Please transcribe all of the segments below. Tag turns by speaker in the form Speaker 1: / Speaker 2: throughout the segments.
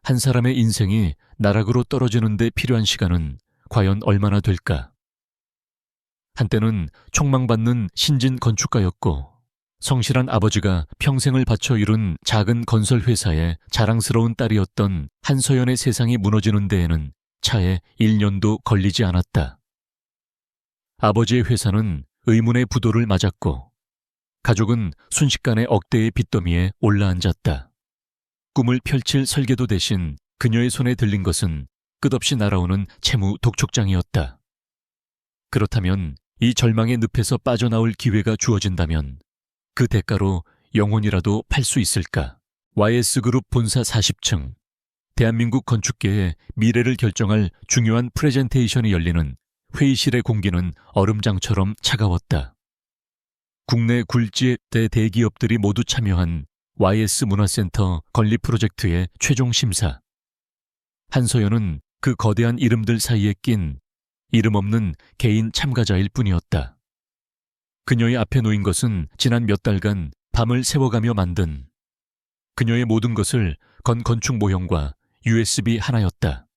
Speaker 1: 한 사람의 인생이 나락으로 떨어지는 데 필요한 시간은 과연 얼마나 될까? 한때는 촉망받는 신진 건축가였고 성실한 아버지가 평생을 바쳐 이룬 작은 건설 회사의 자랑스러운 딸이었던 한서연의 세상이 무너지는 데에는 차에 1년도 걸리지 않았다. 아버지의 회사는 의문의 부도를 맞았고 가족은 순식간에 억대의 빚더미에 올라앉았다. 꿈을 펼칠 설계도 대신 그녀의 손에 들린 것은 끝없이 날아오는 채무 독촉장이었다. 그렇다면 이 절망의 늪에서 빠져나올 기회가 주어진다면 그 대가로 영혼이라도 팔 수 있을까? YS그룹 본사 40층. 대한민국 건축계의 미래를 결정할 중요한 프레젠테이션이 열리는 회의실의 공기는 얼음장처럼 차가웠다. 국내 굴지 대기업들이 모두 참여한 YS 문화센터 건립 프로젝트의 최종 심사. 한서연은 그 거대한 이름들 사이에 낀 이름 없는 개인 참가자일 뿐이었다. 그녀의 앞에 놓인 것은 지난 몇 달간 밤을 새워가며 만든 그녀의 모든 것을 건 건축 모형과 USB 하나였다.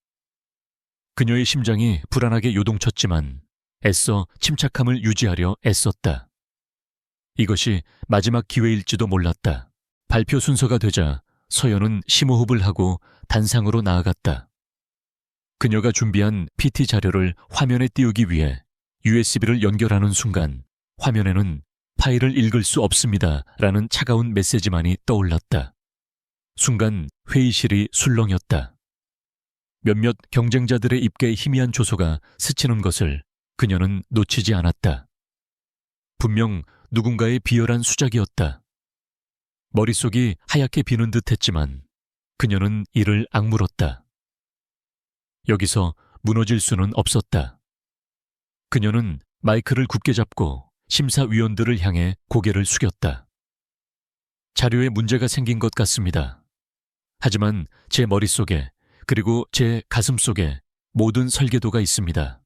Speaker 1: 그녀의 심장이 불안하게 요동쳤지만 애써 침착함을 유지하려 애썼다. 이것이 마지막 기회일지도 몰랐다. 발표 순서가 되자 서연은 심호흡을 하고 단상으로 나아갔다. 그녀가 준비한 PT 자료를 화면에 띄우기 위해 USB를 연결하는 순간 화면에는 파일을 읽을 수 없습니다 라는 차가운 메시지만이 떠올랐다. 순간 회의실이 술렁였다. 몇몇 경쟁자들의 입가에 희미한 조소가 스치는 것을 그녀는 놓치지 않았다. 분명 누군가의 비열한 수작이었다. 머릿속이 하얗게 비는 듯 했지만 그녀는 이를 악물었다. 여기서 무너질 수는 없었다. 그녀는 마이크를 굳게 잡고 심사위원들을 향해 고개를 숙였다. 자료에 문제가 생긴 것 같습니다. 하지만 제 머릿속에 그리고 제 가슴속에 모든 설계도가 있습니다.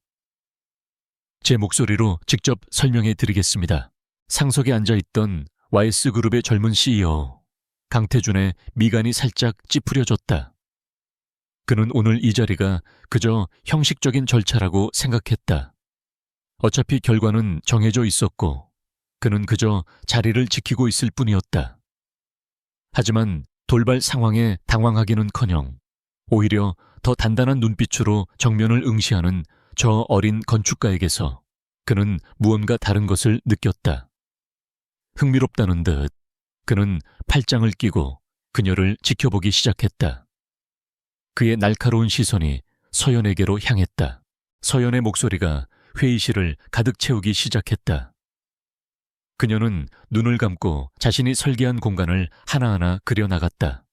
Speaker 1: 제 목소리로 직접 설명해 드리겠습니다. 상석에 앉아있던 YS그룹의 젊은 CEO 강태준의 미간이 살짝 찌푸려졌다. 그는 오늘 이 자리가 그저 형식적인 절차라고 생각했다. 어차피 결과는 정해져 있었고 그는 그저 자리를 지키고 있을 뿐이었다. 하지만 돌발 상황에 당황하기는커녕 오히려 더 단단한 눈빛으로 정면을 응시하는 저 어린 건축가에게서 그는 무언가 다른 것을 느꼈다. 흥미롭다는 듯 그는 팔짱을 끼고 그녀를 지켜보기 시작했다. 그의 날카로운 시선이 서연에게로 향했다. 서연의 목소리가 회의실을 가득 채우기 시작했다. 그녀는 눈을 감고 자신이 설계한 공간을 하나하나 그려나갔다.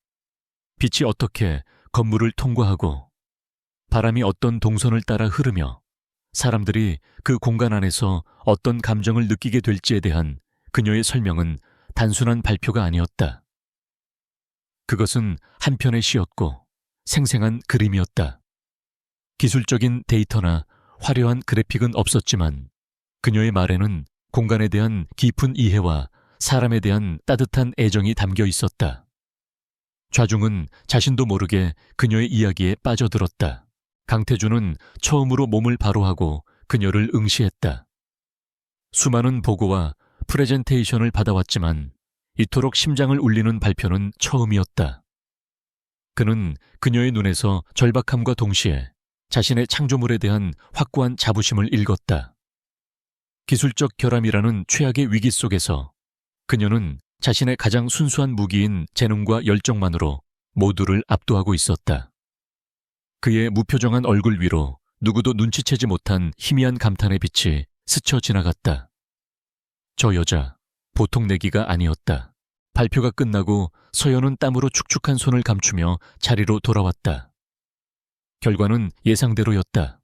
Speaker 1: 빛이 어떻게 건물을 통과하고 바람이 어떤 동선을 따라 흐르며 사람들이 그 공간 안에서 어떤 감정을 느끼게 될지에 대한 그녀의 설명은 단순한 발표가 아니었다. 그것은 한 편의 시였고 생생한 그림이었다. 기술적인 데이터나 화려한 그래픽은 없었지만 그녀의 말에는 공간에 대한 깊은 이해와 사람에 대한 따뜻한 애정이 담겨 있었다. 좌중은 자신도 모르게 그녀의 이야기에 빠져들었다. 강태준은 처음으로 몸을 바로 하고 그녀를 응시했다. 수많은 보고와 프레젠테이션을 받아왔지만 이토록 심장을 울리는 발표는 처음이었다. 그는 그녀의 눈에서 절박함과 동시에 자신의 창조물에 대한 확고한 자부심을 읽었다. 기술적 결함이라는 최악의 위기 속에서 그녀는 자신의 가장 순수한 무기인 재능과 열정만으로 모두를 압도하고 있었다. 그의 무표정한 얼굴 위로 누구도 눈치채지 못한 희미한 감탄의 빛이 스쳐 지나갔다. 저 여자, 보통 내기가 아니었다. 발표가 끝나고 서연은 땀으로 축축한 손을 감추며 자리로 돌아왔다. 결과는 예상대로였다.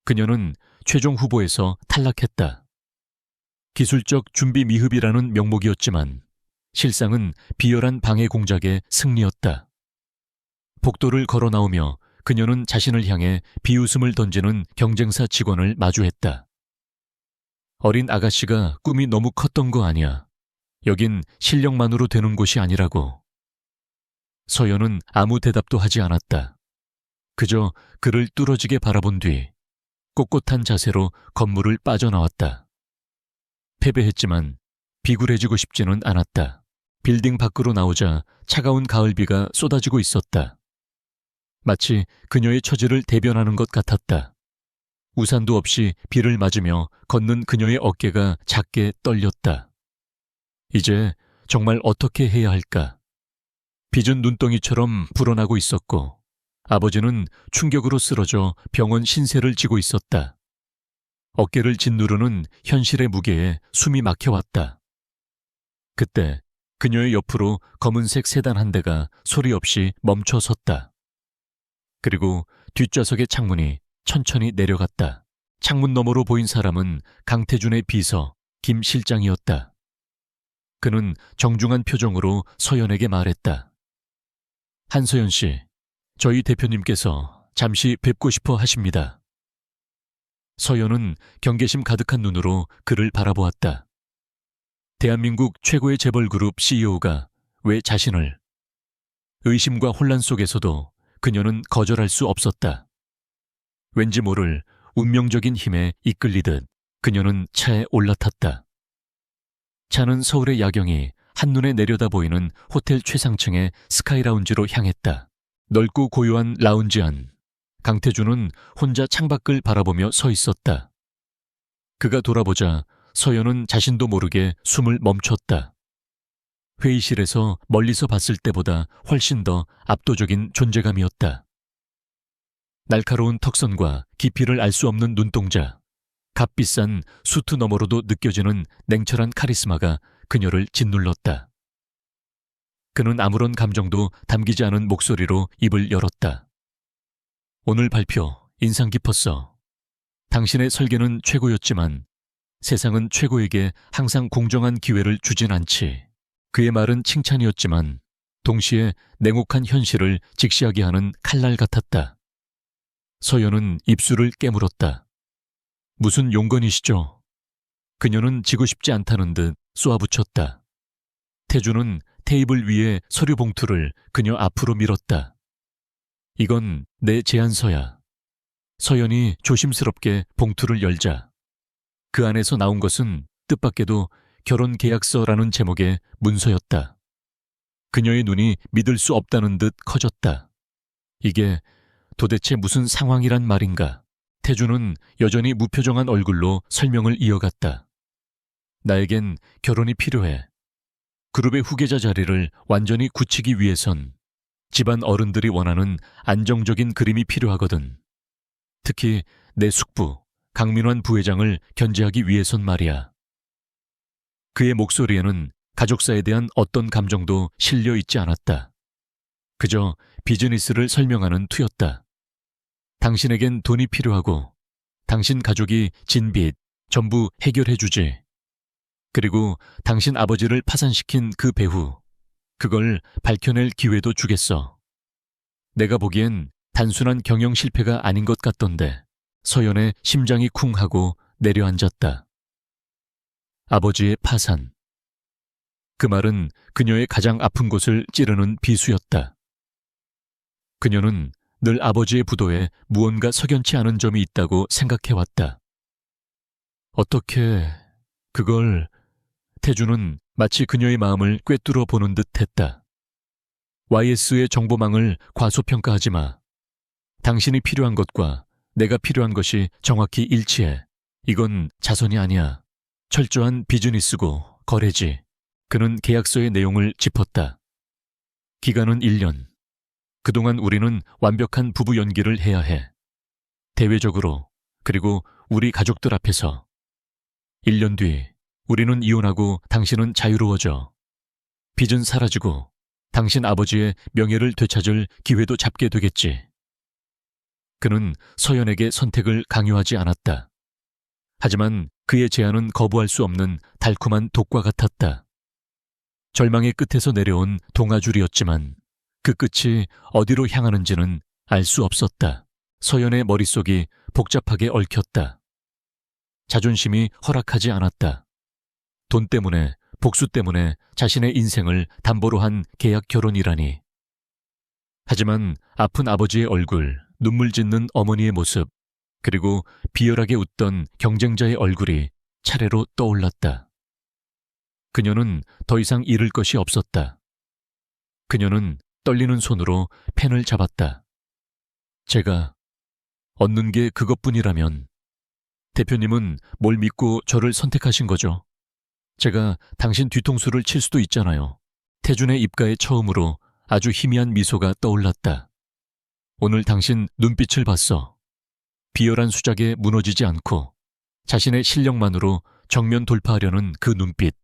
Speaker 1: 그녀는 최종 후보에서 탈락했다. 기술적 준비 미흡이라는 명목이었지만 실상은 비열한 방해 공작의 승리였다. 복도를 걸어 나오며 그녀는 자신을 향해 비웃음을 던지는 경쟁사 직원을 마주했다. 어린 아가씨가 꿈이 너무 컸던 거 아니야. 여긴 실력만으로 되는 곳이 아니라고. 서연은 아무 대답도 하지 않았다. 그저 그를 뚫어지게 바라본 뒤 꼿꼿한 자세로 건물을 빠져나왔다. 패배했지만 비굴해지고 싶지는 않았다. 빌딩 밖으로 나오자 차가운 가을비가 쏟아지고 있었다. 마치 그녀의 처지를 대변하는 것 같았다. 우산도 없이 비를 맞으며 걷는 그녀의 어깨가 작게 떨렸다. 이제 정말 어떻게 해야 할까? 빚은 눈덩이처럼 불어나고 있었고 아버지는 충격으로 쓰러져 병원 신세를 지고 있었다. 어깨를 짓누르는 현실의 무게에 숨이 막혀왔다. 그때 그녀의 옆으로 검은색 세단 한 대가 소리 없이 멈춰 섰다. 그리고 뒷좌석의 창문이 천천히 내려갔다. 창문 너머로 보인 사람은 강태준의 비서 김 실장이었다. 그는 정중한 표정으로 서연에게 말했다. 한서연 씨, 저희 대표님께서 잠시 뵙고 싶어 하십니다. 서연은 경계심 가득한 눈으로 그를 바라보았다. 대한민국 최고의 재벌그룹 CEO가 왜 자신을... 의심과 혼란 속에서도 그녀는 거절할 수 없었다. 왠지 모를 운명적인 힘에 이끌리듯 그녀는 차에 올라탔다. 차는 서울의 야경이 한눈에 내려다 보이는 호텔 최상층의 스카이라운지로 향했다. 넓고 고요한 라운지 안, 강태준은 혼자 창밖을 바라보며 서 있었다. 그가 돌아보자 서연은 자신도 모르게 숨을 멈췄다. 회의실에서 멀리서 봤을 때보다 훨씬 더 압도적인 존재감이었다. 날카로운 턱선과 깊이를 알 수 없는 눈동자, 값비싼 수트 너머로도 느껴지는 냉철한 카리스마가 그녀를 짓눌렀다. 그는 아무런 감정도 담기지 않은 목소리로 입을 열었다. 오늘 발표 인상 깊었어. 당신의 설계는 최고였지만 세상은 최고에게 항상 공정한 기회를 주진 않지. 그의 말은 칭찬이었지만 동시에 냉혹한 현실을 직시하게 하는 칼날 같았다. 서연은 입술을 깨물었다. 무슨 용건이시죠? 그녀는 지고 싶지 않다는 듯 쏘아붙였다. 태주는 테이블 위에 서류 봉투를 그녀 앞으로 밀었다. 이건 내 제안서야. 서연이 조심스럽게 봉투를 열자 그 안에서 나온 것은 뜻밖에도 결혼계약서라는 제목의 문서였다. 그녀의 눈이 믿을 수 없다는 듯 커졌다. 이게 도대체 무슨 상황이란 말인가? 태주는 여전히 무표정한 얼굴로 설명을 이어갔다. 나에겐 결혼이 필요해. 그룹의 후계자 자리를 완전히 굳히기 위해선 집안 어른들이 원하는 안정적인 그림이 필요하거든. 특히 내 숙부, 강민환 부회장을 견제하기 위해선 말이야. 그의 목소리에는 가족사에 대한 어떤 감정도 실려 있지 않았다. 그저 비즈니스를 설명하는 투였다. 당신에겐 돈이 필요하고 당신 가족이 진 빚 전부 해결해주지. 그리고 당신 아버지를 파산시킨 그 배후, 그걸 밝혀낼 기회도 주겠어. 내가 보기엔 단순한 경영 실패가 아닌 것 같던데. 서연의 심장이 쿵 하고 내려앉았다. 아버지의 파산. 그 말은 그녀의 가장 아픈 곳을 찌르는 비수였다. 그녀는 늘 아버지의 부도에 무언가 석연치 않은 점이 있다고 생각해왔다. 어떻게 그걸... 태주는 마치 그녀의 마음을 꿰뚫어 보는 듯 했다. YS의 정보망을 과소평가하지 마. 당신이 필요한 것과 내가 필요한 것이 정확히 일치해. 이건 자선이 아니야. 철저한 비즈니스고 거래지. 그는 계약서의 내용을 짚었다. 기간은 1년. 그동안 우리는 완벽한 부부 연기를 해야 해. 대외적으로, 그리고 우리 가족들 앞에서. 1년 뒤 우리는 이혼하고 당신은 자유로워져. 빚은 사라지고 당신 아버지의 명예를 되찾을 기회도 잡게 되겠지. 그는 서연에게 선택을 강요하지 않았다. 하지만 그의 제안은 거부할 수 없는 달콤한 독과 같았다. 절망의 끝에서 내려온 동아줄이었지만 그 끝이 어디로 향하는지는 알 수 없었다. 서연의 머릿속이 복잡하게 얽혔다. 자존심이 허락하지 않았다. 돈 때문에, 복수 때문에 자신의 인생을 담보로 한 계약 결혼이라니. 하지만 아픈 아버지의 얼굴, 눈물 짓는 어머니의 모습, 그리고 비열하게 웃던 경쟁자의 얼굴이 차례로 떠올랐다. 그녀는 더 이상 잃을 것이 없었다. 그녀는 떨리는 손으로 펜을 잡았다. 제가 얻는 게 그것뿐이라면 대표님은 뭘 믿고 저를 선택하신 거죠? 제가 당신 뒤통수를 칠 수도 있잖아요. 태준의 입가에 처음으로 아주 희미한 미소가 떠올랐다. 오늘 당신 눈빛을 봤어. 비열한 수작에 무너지지 않고 자신의 실력만으로 정면 돌파하려는 그 눈빛.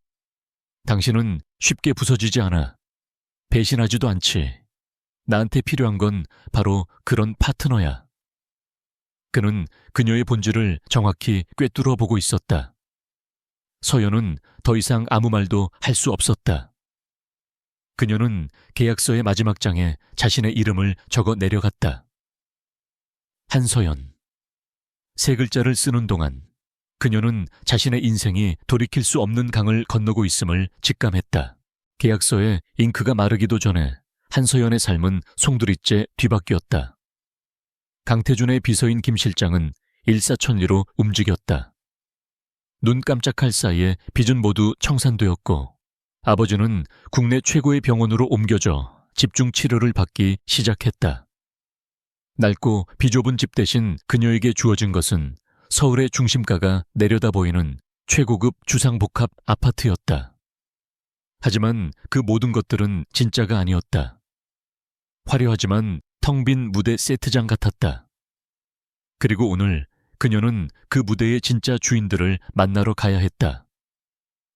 Speaker 1: 당신은 쉽게 부서지지 않아. 배신하지도 않지. 나한테 필요한 건 바로 그런 파트너야. 그는 그녀의 본질을 정확히 꿰뚫어 보고 있었다. 서연은 더 이상 아무 말도 할 수 없었다. 그녀는 계약서의 마지막 장에 자신의 이름을 적어 내려갔다. 한서연. 세 글자를 쓰는 동안 그녀는 자신의 인생이 돌이킬 수 없는 강을 건너고 있음을 직감했다. 계약서에 잉크가 마르기도 전에 한서연의 삶은 송두리째 뒤바뀌었다. 강태준의 비서인 김 실장은 일사천리로 움직였다. 눈 깜짝할 사이에 빚은 모두 청산되었고 아버지는 국내 최고의 병원으로 옮겨져 집중 치료를 받기 시작했다. 낡고 비좁은 집 대신 그녀에게 주어진 것은 서울의 중심가가 내려다 보이는 최고급 주상복합 아파트였다. 하지만 그 모든 것들은 진짜가 아니었다. 화려하지만 텅 빈 무대 세트장 같았다. 그리고 오늘 그녀는 그 무대의 진짜 주인들을 만나러 가야 했다.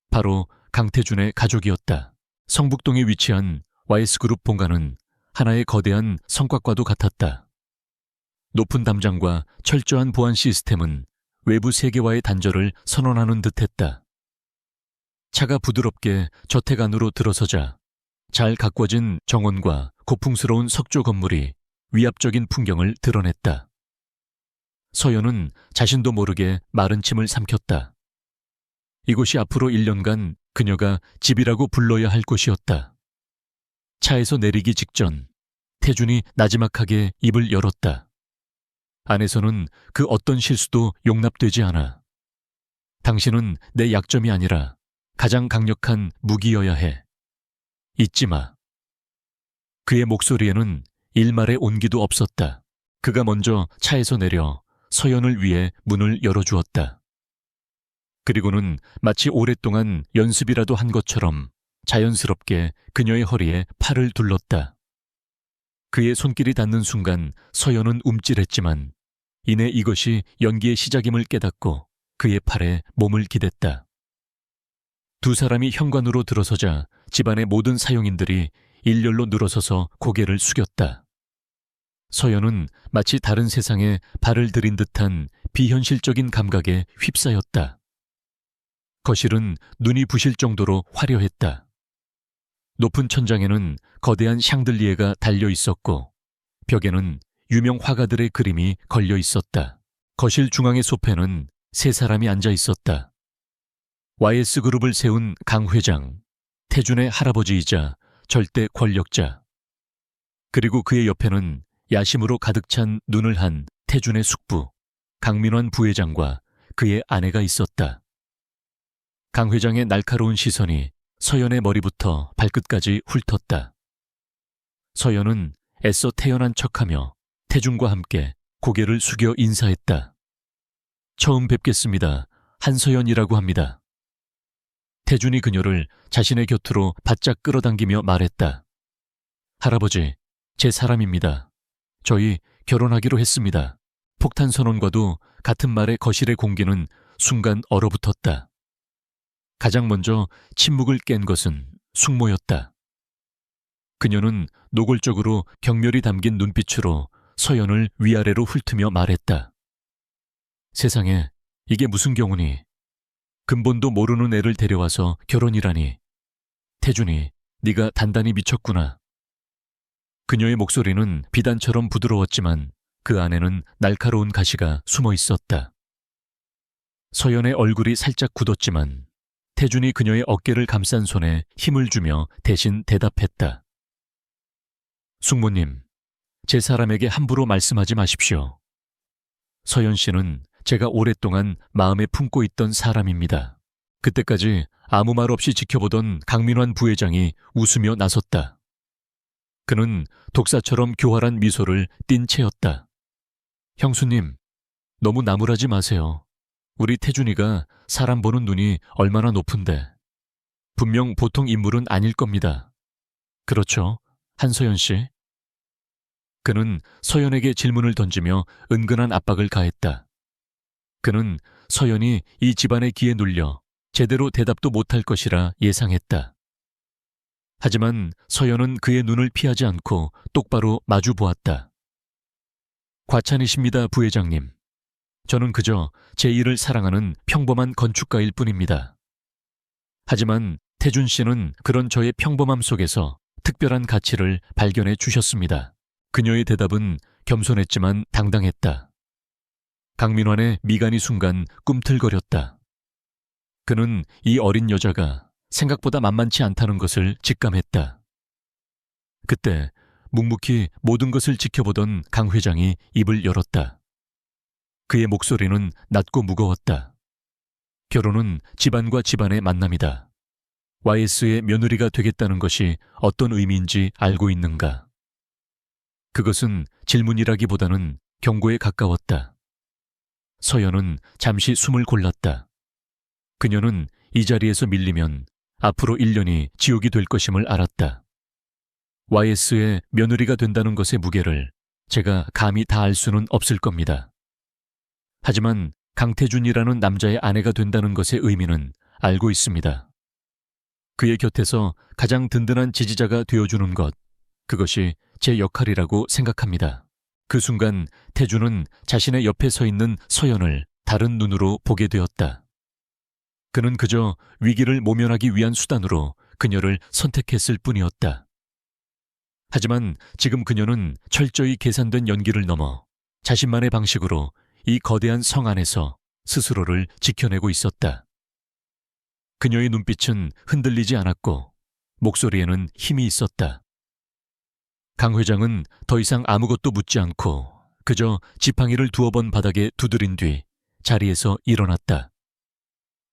Speaker 1: 바로 강태준의 가족이었다. 성북동에 위치한 YS그룹 본가는 하나의 거대한 성곽과도 같았다. 높은 담장과 철저한 보안 시스템은 외부 세계와의 단절을 선언하는 듯했다. 차가 부드럽게 저택 안으로 들어서자 잘 가꿔진 정원과 고풍스러운 석조 건물이 위압적인 풍경을 드러냈다. 서연은 자신도 모르게 마른 침을 삼켰다. 이곳이 앞으로 1년간 그녀가 집이라고 불러야 할 곳이었다. 차에서 내리기 직전 태준이 나지막하게 입을 열었다. 안에서는 그 어떤 실수도 용납되지 않아. 당신은 내 약점이 아니라 가장 강력한 무기여야 해. 잊지 마. 그의 목소리에는 일말의 온기도 없었다. 그가 먼저 차에서 내려 서연을 위해 문을 열어주었다. 그리고는 마치 오랫동안 연습이라도 한 것처럼 자연스럽게 그녀의 허리에 팔을 둘렀다. 그의 손길이 닿는 순간 서연은 움찔했지만 이내 이것이 연기의 시작임을 깨닫고 그의 팔에 몸을 기댔다. 두 사람이 현관으로 들어서자 집안의 모든 사용인들이 일렬로 늘어서서 고개를 숙였다. 서연은 마치 다른 세상에 발을 들인 듯한 비현실적인 감각에 휩싸였다. 거실은 눈이 부실 정도로 화려했다. 높은 천장에는 거대한 샹들리에가 달려 있었고 벽에는 유명 화가들의 그림이 걸려 있었다. 거실 중앙의 소파에는 세 사람이 앉아 있었다. YS그룹을 세운 강 회장, 태준의 할아버지이자 절대 권력자. 그리고 그의 옆에는 야심으로 가득 찬 눈을 한 태준의 숙부, 강민환 부회장과 그의 아내가 있었다. 강 회장의 날카로운 시선이 서연의 머리부터 발끝까지 훑었다. 서연은 애써 태연한 척하며 태준과 함께 고개를 숙여 인사했다. 처음 뵙겠습니다. 한서연이라고 합니다. 태준이 그녀를 자신의 곁으로 바짝 끌어당기며 말했다. 할아버지, 제 사람입니다. 저희 결혼하기로 했습니다. 폭탄 선언과도 같은 말에 거실의 공기는 순간 얼어붙었다. 가장 먼저 침묵을 깬 것은 숙모였다. 그녀는 노골적으로 경멸이 담긴 눈빛으로 서연을 위아래로 훑으며 말했다. 세상에, 이게 무슨 경우니? 근본도 모르는 애를 데려와서 결혼이라니. 태준이, 네가 단단히 미쳤구나. 그녀의 목소리는 비단처럼 부드러웠지만 그 안에는 날카로운 가시가 숨어 있었다. 서연의 얼굴이 살짝 굳었지만 태준이 그녀의 어깨를 감싼 손에 힘을 주며 대신 대답했다. 숙모님, 제 사람에게 함부로 말씀하지 마십시오. 서연 씨는 제가 오랫동안 마음에 품고 있던 사람입니다. 그때까지 아무 말 없이 지켜보던 강민환 부회장이 웃으며 나섰다. 그는 독사처럼 교활한 미소를 띤 채였다. 형수님, 너무 나무라지 마세요. 우리 태준이가 사람 보는 눈이 얼마나 높은데. 분명 보통 인물은 아닐 겁니다. 그렇죠, 한서연 씨? 그는 서연에게 질문을 던지며 은근한 압박을 가했다. 그는 서연이 이 집안의 기에 눌려 제대로 대답도 못할 것이라 예상했다. 하지만 서연은 그의 눈을 피하지 않고 똑바로 마주 보았다. 과찬이십니다, 부회장님. 저는 그저 제 일을 사랑하는 평범한 건축가일 뿐입니다. 하지만 태준 씨는 그런 저의 평범함 속에서 특별한 가치를 발견해 주셨습니다. 그녀의 대답은 겸손했지만 당당했다. 강민환의 미간이 순간 꿈틀거렸다. 그는 이 어린 여자가 생각보다 만만치 않다는 것을 직감했다. 그때 묵묵히 모든 것을 지켜보던 강 회장이 입을 열었다. 그의 목소리는 낮고 무거웠다. 결혼은 집안과 집안의 만남이다. YS의 며느리가 되겠다는 것이 어떤 의미인지 알고 있는가? 그것은 질문이라기보다는 경고에 가까웠다. 서연은 잠시 숨을 골랐다. 그녀는 이 자리에서 밀리면 앞으로 1년이 지옥이 될 것임을 알았다. YS의 며느리가 된다는 것의 무게를 제가 감히 다 알 수는 없을 겁니다. 하지만 강태준이라는 남자의 아내가 된다는 것의 의미는 알고 있습니다. 그의 곁에서 가장 든든한 지지자가 되어주는 것, 그것이 제 역할이라고 생각합니다. 그 순간 태준은 자신의 옆에 서 있는 서연을 다른 눈으로 보게 되었다. 그는 그저 위기를 모면하기 위한 수단으로 그녀를 선택했을 뿐이었다. 하지만 지금 그녀는 철저히 계산된 연기를 넘어 자신만의 방식으로 이 거대한 성 안에서 스스로를 지켜내고 있었다. 그녀의 눈빛은 흔들리지 않았고 목소리에는 힘이 있었다. 강 회장은 더 이상 아무것도 묻지 않고 그저 지팡이를 두어 번 바닥에 두드린 뒤 자리에서 일어났다.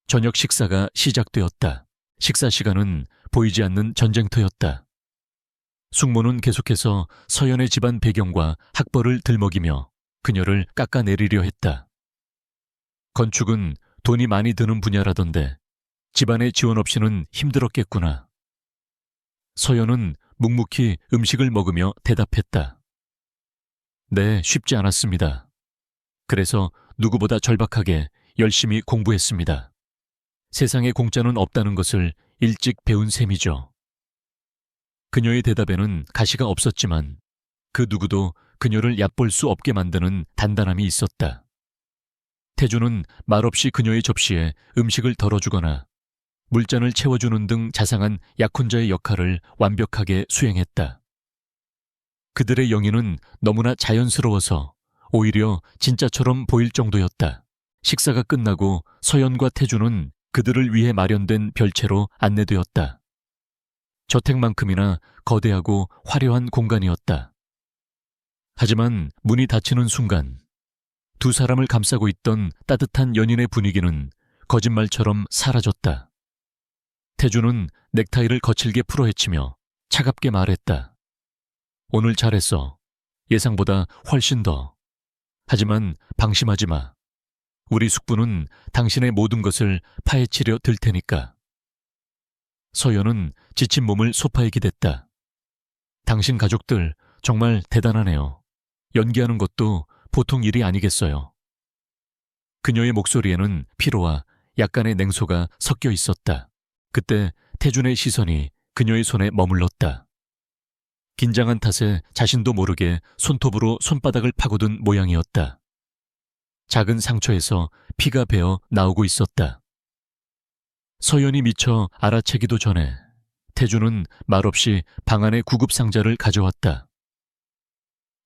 Speaker 1: 저녁 식사가 시작되었다. 식사 시간은 보이지 않는 전쟁터였다. 숙모는 계속해서 서연의 집안 배경과 학벌을 들먹이며 그녀를 깎아내리려 했다. 건축은 돈이 많이 드는 분야라던데 집안의 지원 없이는 힘들었겠구나. 서연은 묵묵히 음식을 먹으며 대답했다. 네, 쉽지 않았습니다. 그래서 누구보다 절박하게 열심히 공부했습니다. 세상에 공짜는 없다는 것을 일찍 배운 셈이죠. 그녀의 대답에는 가시가 없었지만 그 누구도 그녀를 얕볼 수 없게 만드는 단단함이 있었다. 태준은 말없이 그녀의 접시에 음식을 덜어주거나 물잔을 채워주는 등 자상한 약혼자의 역할을 완벽하게 수행했다. 그들의 영위는 너무나 자연스러워서 오히려 진짜처럼 보일 정도였다. 식사가 끝나고 서연과 태준은 그들을 위해 마련된 별채로 안내되었다. 저택만큼이나 거대하고 화려한 공간이었다. 하지만 문이 닫히는 순간 두 사람을 감싸고 있던 따뜻한 연인의 분위기는 거짓말처럼 사라졌다. 태준은 넥타이를 거칠게 풀어헤치며 차갑게 말했다. 오늘 잘했어. 예상보다 훨씬 더. 하지만 방심하지 마. 우리 숙부는 당신의 모든 것을 파헤치려 들 테니까. 서연은 지친 몸을 소파에 기댔다. 당신 가족들 정말 대단하네요. 연기하는 것도 보통 일이 아니겠어요. 그녀의 목소리에는 피로와 약간의 냉소가 섞여 있었다. 그때 태준의 시선이 그녀의 손에 머물렀다. 긴장한 탓에 자신도 모르게 손톱으로 손바닥을 파고든 모양이었다. 작은 상처에서 피가 배어 나오고 있었다. 서연이 미처 알아채기도 전에 태준은 말없이 방 안의 구급상자를 가져왔다.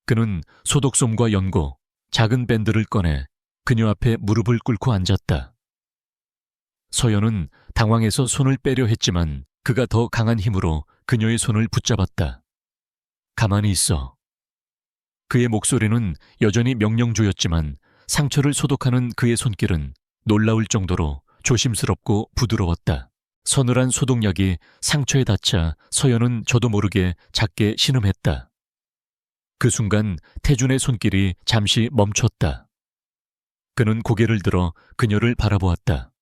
Speaker 1: 그는 소독솜과 연고, 작은 밴드를 꺼내 그녀 앞에 무릎을 꿇고 앉았다. 서연은 당황해서 손을 빼려 했지만 그가 더 강한 힘으로 그녀의 손을 붙잡았다. 가만히 있어. 그의 목소리는 여전히 명령조였지만 상처를 소독하는 그의 손길은 놀라울 정도로 조심스럽고 부드러웠다. 서늘한 소독약이 상처에 닿자 서연은 저도 모르게 작게 신음했다. 그 순간 태준의 손길이 잠시 멈췄다. 그는 고개를 들어 그녀를 바라보았다.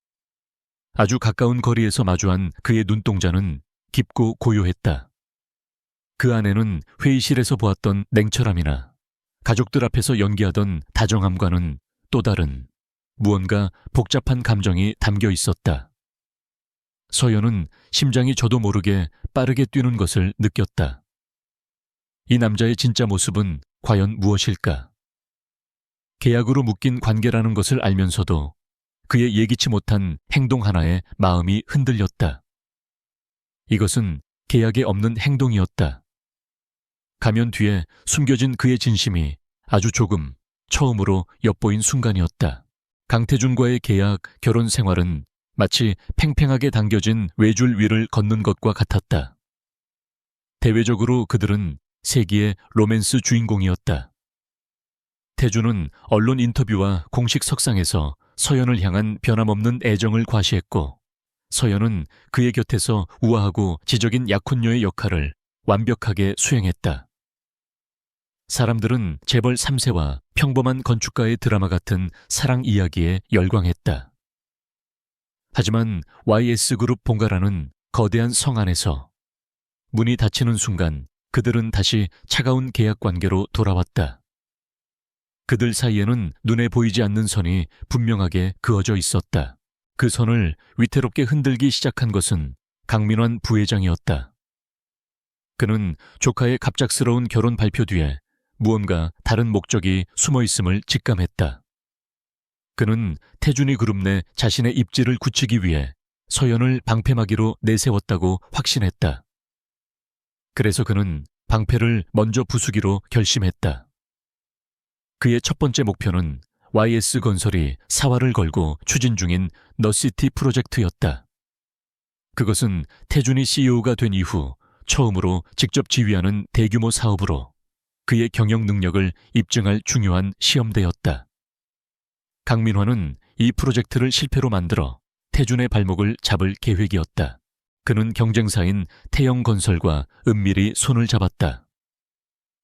Speaker 1: 아주 가까운 거리에서 마주한 그의 눈동자는 깊고 고요했다. 그 안에는 회의실에서 보았던 냉철함이나 가족들 앞에서 연기하던 다정함과는 또 다른 무언가 복잡한 감정이 담겨 있었다. 서연은 심장이 저도 모르게 빠르게 뛰는 것을 느꼈다. 이 남자의 진짜 모습은 과연 무엇일까? 계약으로 묶인 관계라는 것을 알면서도 그의 예기치 못한 행동 하나에 마음이 흔들렸다. 이것은 계약에 없는 행동이었다. 가면 뒤에 숨겨진 그의 진심이 아주 조금, 처음으로 엿보인 순간이었다. 강태준과의 계약, 결혼 생활은 마치 팽팽하게 당겨진 외줄 위를 걷는 것과 같았다. 대외적으로 그들은 세기의 로맨스 주인공이었다. 태준은 언론 인터뷰와 공식 석상에서 서연을 향한 변함없는 애정을 과시했고, 서연은 그의 곁에서 우아하고 지적인 약혼녀의 역할을 완벽하게 수행했다. 사람들은 재벌 3세와 평범한 건축가의 드라마 같은 사랑 이야기에 열광했다. 하지만 YS그룹 본가라는 거대한 성 안에서 문이 닫히는 순간 그들은 다시 차가운 계약 관계로 돌아왔다. 그들 사이에는 눈에 보이지 않는 선이 분명하게 그어져 있었다. 그 선을 위태롭게 흔들기 시작한 것은 강민환 부회장이었다. 그는 조카의 갑작스러운 결혼 발표 뒤에 무언가 다른 목적이 숨어 있음을 직감했다. 그는 태준이 그룹 내 자신의 입지를 굳히기 위해 서연을 방패막이로 내세웠다고 확신했다. 그래서 그는 방패를 먼저 부수기로 결심했다. 그의 첫 번째 목표는 YS건설이 사활을 걸고 추진 중인 너시티 프로젝트였다. 그것은 태준이 CEO가 된 이후 처음으로 직접 지휘하는 대규모 사업으로 그의 경영 능력을 입증할 중요한 시험대였다. 강민환은 이 프로젝트를 실패로 만들어 태준의 발목을 잡을 계획이었다. 그는 경쟁사인 태영건설과 은밀히 손을 잡았다.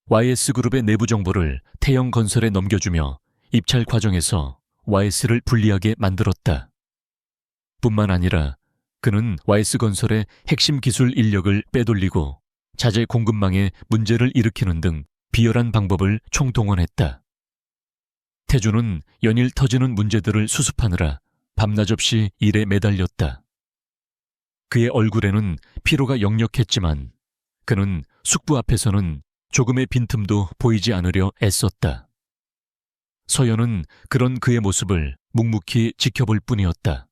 Speaker 1: YS그룹의 내부 정보를 태영건설에 넘겨주며 입찰 과정에서 YS를 불리하게 만들었다. 뿐만 아니라 그는 YS건설의 핵심 기술 인력을 빼돌리고 자재 공급망에 문제를 일으키는 등 비열한 방법을 총동원했다. 태준은 연일 터지는 문제들을 수습하느라 밤낮없이 일에 매달렸다. 그의 얼굴에는 피로가 역력했지만 그는 숙부 앞에서는 조금의 빈틈도 보이지 않으려 애썼다. 서연은 그런 그의 모습을 묵묵히 지켜볼 뿐이었다.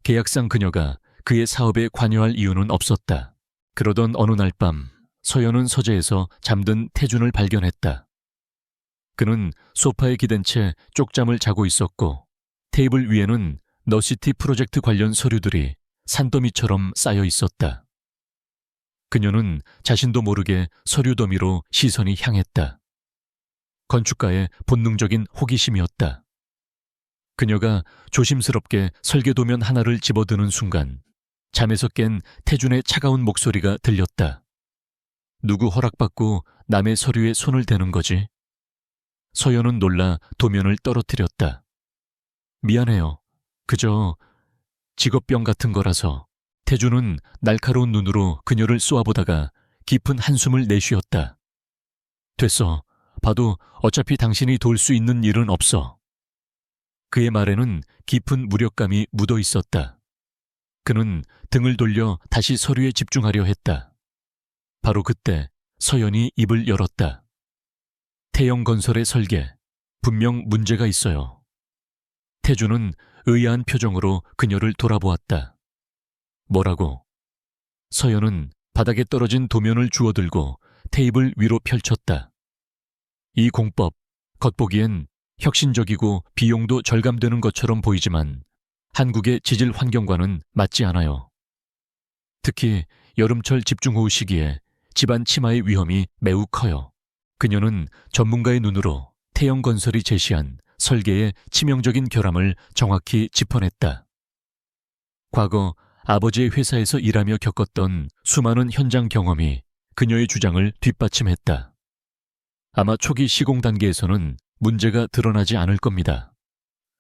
Speaker 1: 계약상 그녀가 그의 사업에 관여할 이유는 없었다. 그러던 어느 날 밤 서연은 서재에서 잠든 태준을 발견했다. 그는 소파에 기댄 채 쪽잠을 자고 있었고 테이블 위에는 너시티 프로젝트 관련 서류들이 산더미처럼 쌓여 있었다. 그녀는 자신도 모르게 서류 더미로 시선이 향했다. 건축가의 본능적인 호기심이었다. 그녀가 조심스럽게 설계도면 하나를 집어드는 순간 잠에서 깬 태준의 차가운 목소리가 들렸다. 누구 허락받고 남의 서류에 손을 대는 거지? 서연은 놀라 도면을 떨어뜨렸다. 미안해요. 그저 직업병 같은 거라서. 태준은 날카로운 눈으로 그녀를 쏘아보다가 깊은 한숨을 내쉬었다. 됐어. 봐도 어차피 당신이 도울 수 있는 일은 없어. 그의 말에는 깊은 무력감이 묻어 있었다. 그는 등을 돌려 다시 서류에 집중하려 했다. 바로 그때 서연이 입을 열었다. 태영건설의 설계, 분명 문제가 있어요. 태준은 의아한 표정으로 그녀를 돌아보았다. 뭐라고? 서연은 바닥에 떨어진 도면을 주워들고 테이블 위로 펼쳤다. 이 공법, 겉보기엔 혁신적이고 비용도 절감되는 것처럼 보이지만 한국의 지질 환경과는 맞지 않아요. 특히 여름철 집중호우 시기에 집안 침하의 위험이 매우 커요. 그녀는 전문가의 눈으로 태영건설이 제시한 설계의 치명적인 결함을 정확히 짚어냈다. 과거 아버지의 회사에서 일하며 겪었던 수많은 현장 경험이 그녀의 주장을 뒷받침했다. 아마 초기 시공 단계에서는 문제가 드러나지 않을 겁니다.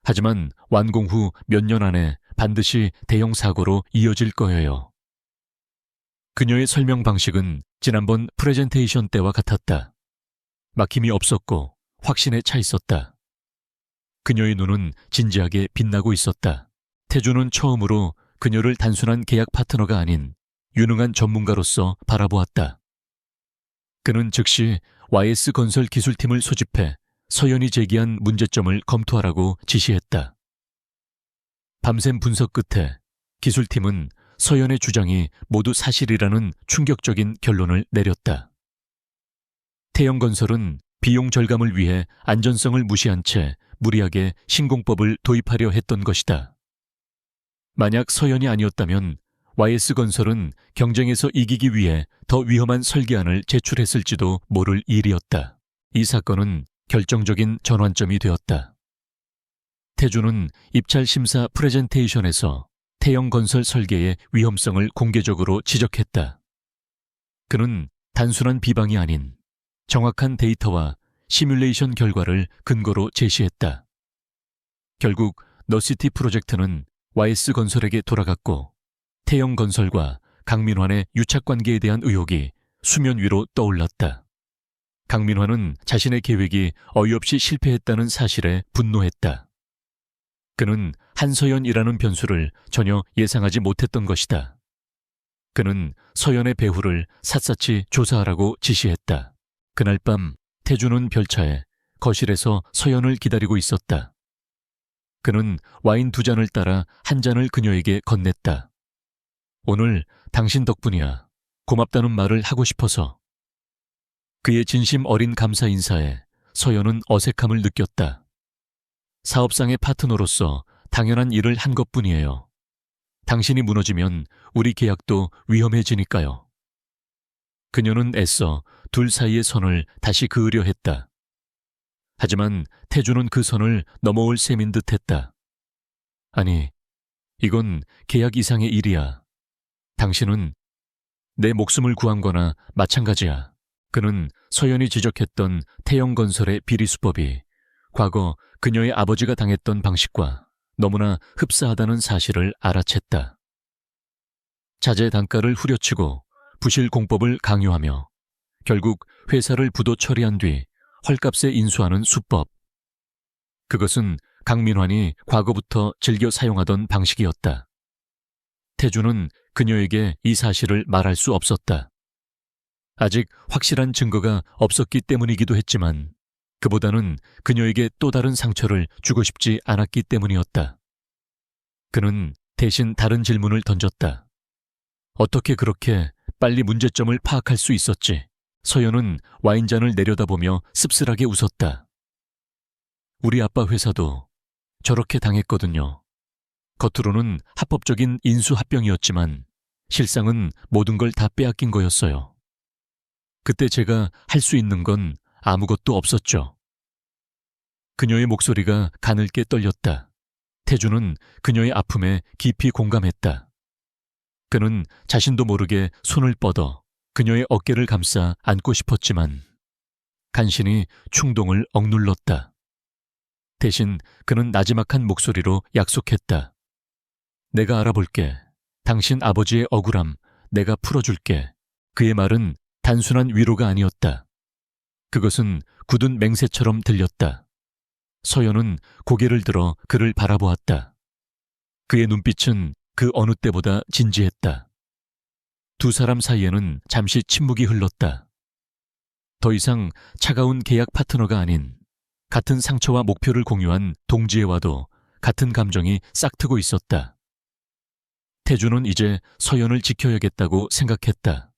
Speaker 1: 하지만 완공 후 몇 년 안에 반드시 대형 사고로 이어질 거예요. 그녀의 설명 방식은 지난번 프레젠테이션 때와 같았다. 막힘이 없었고 확신에 차 있었다. 그녀의 눈은 진지하게 빛나고 있었다. 태주는 처음으로 그녀를 단순한 계약 파트너가 아닌 유능한 전문가로서 바라보았다. 그는 즉시 YS건설 기술팀을 소집해 서연이 제기한 문제점을 검토하라고 지시했다. 밤샘 분석 끝에 기술팀은 서연의 주장이 모두 사실이라는 충격적인 결론을 내렸다. 태영건설은 비용 절감을 위해 안전성을 무시한 채 무리하게 신공법을 도입하려 했던 것이다. 만약 서연이 아니었다면 YS건설은 경쟁에서 이기기 위해 더 위험한 설계안을 제출했을지도 모를 일이었다. 이 사건은 결정적인 전환점이 되었다. 태주는 입찰 심사 프레젠테이션에서 태영건설 설계의 위험성을 공개적으로 지적했다. 그는 단순한 비방이 아닌 정확한 데이터와 시뮬레이션 결과를 근거로 제시했다. 결국 너시티 프로젝트는 YS건설에게 돌아갔고 태영건설과 강민환의 유착관계에 대한 의혹이 수면 위로 떠올랐다. 강민환은 자신의 계획이 어이없이 실패했다는 사실에 분노했다. 그는 한서연이라는 변수를 전혀 예상하지 못했던 것이다. 그는 서연의 배후를 샅샅이 조사하라고 지시했다. 그날 밤 태주는 별차에 거실에서 서연을 기다리고 있었다. 그는 와인 2잔을 따라 한 잔을 그녀에게 건넸다. 오늘 당신 덕분이야. 고맙다는 말을 하고 싶어서. 그의 진심 어린 감사 인사에 서연은 어색함을 느꼈다. 사업상의 파트너로서 당연한 일을 한 것뿐이에요. 당신이 무너지면 우리 계약도 위험해지니까요. 그녀는 애써 둘 사이의 선을 다시 그으려 했다. 하지만 태주는 그 선을 넘어올 셈인 듯했다. 아니, 이건 계약 이상의 일이야. 당신은 내 목숨을 구한 거나 마찬가지야. 그는 서연이 지적했던 태영건설의 비리수법이 과거 그녀의 아버지가 당했던 방식과 너무나 흡사하다는 사실을 알아챘다. 자재 단가를 후려치고 부실 공법을 강요하며 결국 회사를 부도 처리한 뒤 헐값에 인수하는 수법. 그것은 강민환이 과거부터 즐겨 사용하던 방식이었다. 태주는 그녀에게 이 사실을 말할 수 없었다. 아직 확실한 증거가 없었기 때문이기도 했지만 그보다는 그녀에게 또 다른 상처를 주고 싶지 않았기 때문이었다. 그는 대신 다른 질문을 던졌다. 어떻게 그렇게 빨리 문제점을 파악할 수 있었지? 서연은 와인잔을 내려다보며 씁쓸하게 웃었다. 우리 아빠 회사도 저렇게 당했거든요. 겉으로는 합법적인 인수합병이었지만 실상은 모든 걸 다 빼앗긴 거였어요. 그때 제가 할 수 있는 건 아무것도 없었죠. 그녀의 목소리가 가늘게 떨렸다. 태주는 그녀의 아픔에 깊이 공감했다. 그는 자신도 모르게 손을 뻗어 그녀의 어깨를 감싸 안고 싶었지만 간신히 충동을 억눌렀다. 대신 그는 나지막한 목소리로 약속했다. 내가 알아볼게. 당신 아버지의 억울함 내가 풀어줄게. 그의 말은 단순한 위로가 아니었다. 그것은 굳은 맹세처럼 들렸다. 서연은 고개를 들어 그를 바라보았다. 그의 눈빛은 그 어느 때보다 진지했다. 두 사람 사이에는 잠시 침묵이 흘렀다. 더 이상 차가운 계약 파트너가 아닌 같은 상처와 목표를 공유한 동지애와도 같은 감정이 싹트고 있었다. 태주는 이제 서연을 지켜야겠다고 생각했다.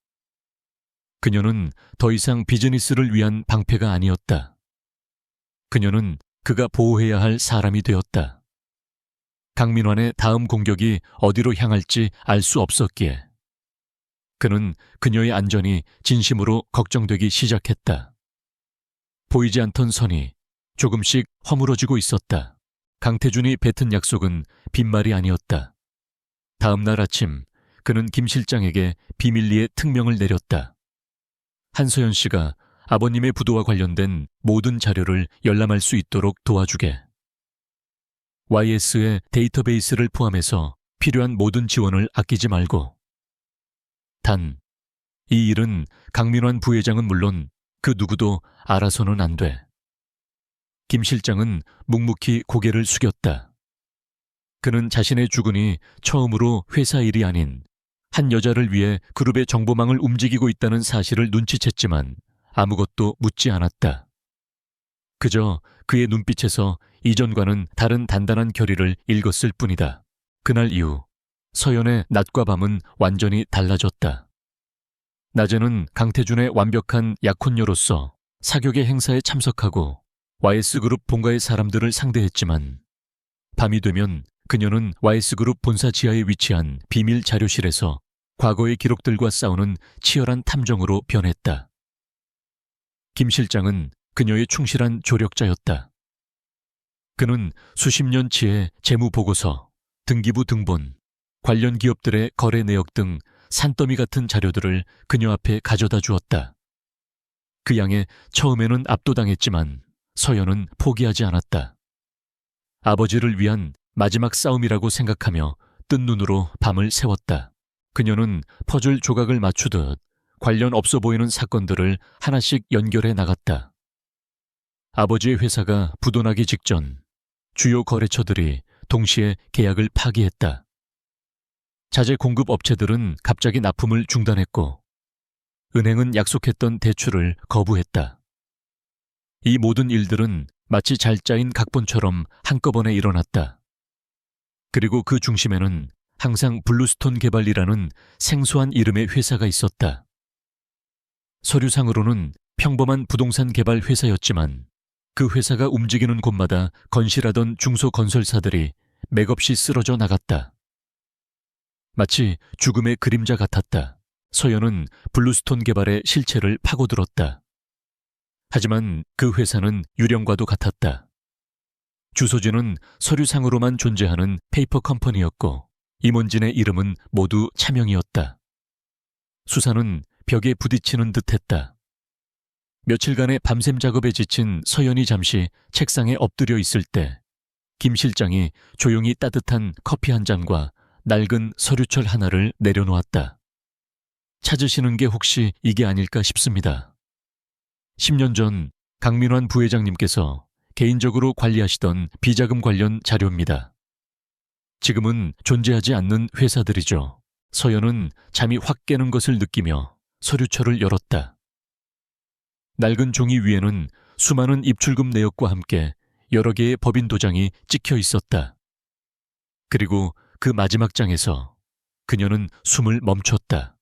Speaker 1: 그녀는 더 이상 비즈니스를 위한 방패가 아니었다. 그녀는 그가 보호해야 할 사람이 되었다. 강민환의 다음 공격이 어디로 향할지 알 수 없었기에 그는 그녀의 안전이 진심으로 걱정되기 시작했다. 보이지 않던 선이 조금씩 허물어지고 있었다. 강태준이 뱉은 약속은 빈말이 아니었다. 다음 날 아침 그는 김 실장에게 비밀리에 특명을 내렸다. 한서연 씨가 아버님의 부도와 관련된 모든 자료를 열람할 수 있도록 도와주게. YS의 데이터베이스를 포함해서 필요한 모든 지원을 아끼지 말고. 단, 이 일은 강민환 부회장은 물론 그 누구도 알아서는 안 돼. 김 실장은 묵묵히 고개를 숙였다. 그는 자신의 주군이 처음으로 회사 일이 아닌 한 여자를 위해 그룹의 정보망을 움직이고 있다는 사실을 눈치챘지만 아무것도 묻지 않았다. 그저 그의 눈빛에서 이전과는 다른 단단한 결의를 읽었을 뿐이다. 그날 이후 서연의 낮과 밤은 완전히 달라졌다. 낮에는 강태준의 완벽한 약혼녀로서 사격의 행사에 참석하고 YS그룹 본가의 사람들을 상대했지만 밤이 되면 그녀는 YS그룹 본사 지하에 위치한 비밀 자료실에서 과거의 기록들과 싸우는 치열한 탐정으로 변했다. 김 실장은 그녀의 충실한 조력자였다. 그는 수십 년치의 재무보고서, 등기부 등본, 관련 기업들의 거래 내역 등 산더미 같은 자료들을 그녀 앞에 가져다 주었다. 그 양에 처음에는 압도당했지만 서연은 포기하지 않았다. 아버지를 위한 마지막 싸움이라고 생각하며 뜬 눈으로 밤을 새웠다. 그녀는 퍼즐 조각을 맞추듯 관련 없어 보이는 사건들을 하나씩 연결해 나갔다. 아버지의 회사가 부도나기 직전 주요 거래처들이 동시에 계약을 파기했다. 자재 공급 업체들은 갑자기 납품을 중단했고 은행은 약속했던 대출을 거부했다. 이 모든 일들은 마치 잘 짜인 각본처럼 한꺼번에 일어났다. 그리고 그 중심에는 항상 블루스톤 개발이라는 생소한 이름의 회사가 있었다. 서류상으로는 평범한 부동산 개발 회사였지만 그 회사가 움직이는 곳마다 건실하던 중소건설사들이 맥없이 쓰러져 나갔다. 마치 죽음의 그림자 같았다. 서연은 블루스톤 개발의 실체를 파고들었다. 하지만 그 회사는 유령과도 같았다. 주소지는 서류상으로만 존재하는 페이퍼 컴퍼니였고 임원진의 이름은 모두 차명이었다. 수사는 벽에 부딪히는 듯했다. 며칠간의 밤샘 작업에 지친 서연이 잠시 책상에 엎드려 있을 때 김 실장이 조용히 따뜻한 커피 한 잔과 낡은 서류철 하나를 내려놓았다. 찾으시는 게 혹시 이게 아닐까 싶습니다. 10년 전 강민환 부회장님께서 개인적으로 관리하시던 비자금 관련 자료입니다. 지금은 존재하지 않는 회사들이죠. 서연은 잠이 확 깨는 것을 느끼며 서류철을 열었다. 낡은 종이 위에는 수많은 입출금 내역과 함께 여러 개의 법인 도장이 찍혀 있었다. 그리고 그 마지막 장에서 그녀는 숨을 멈췄다.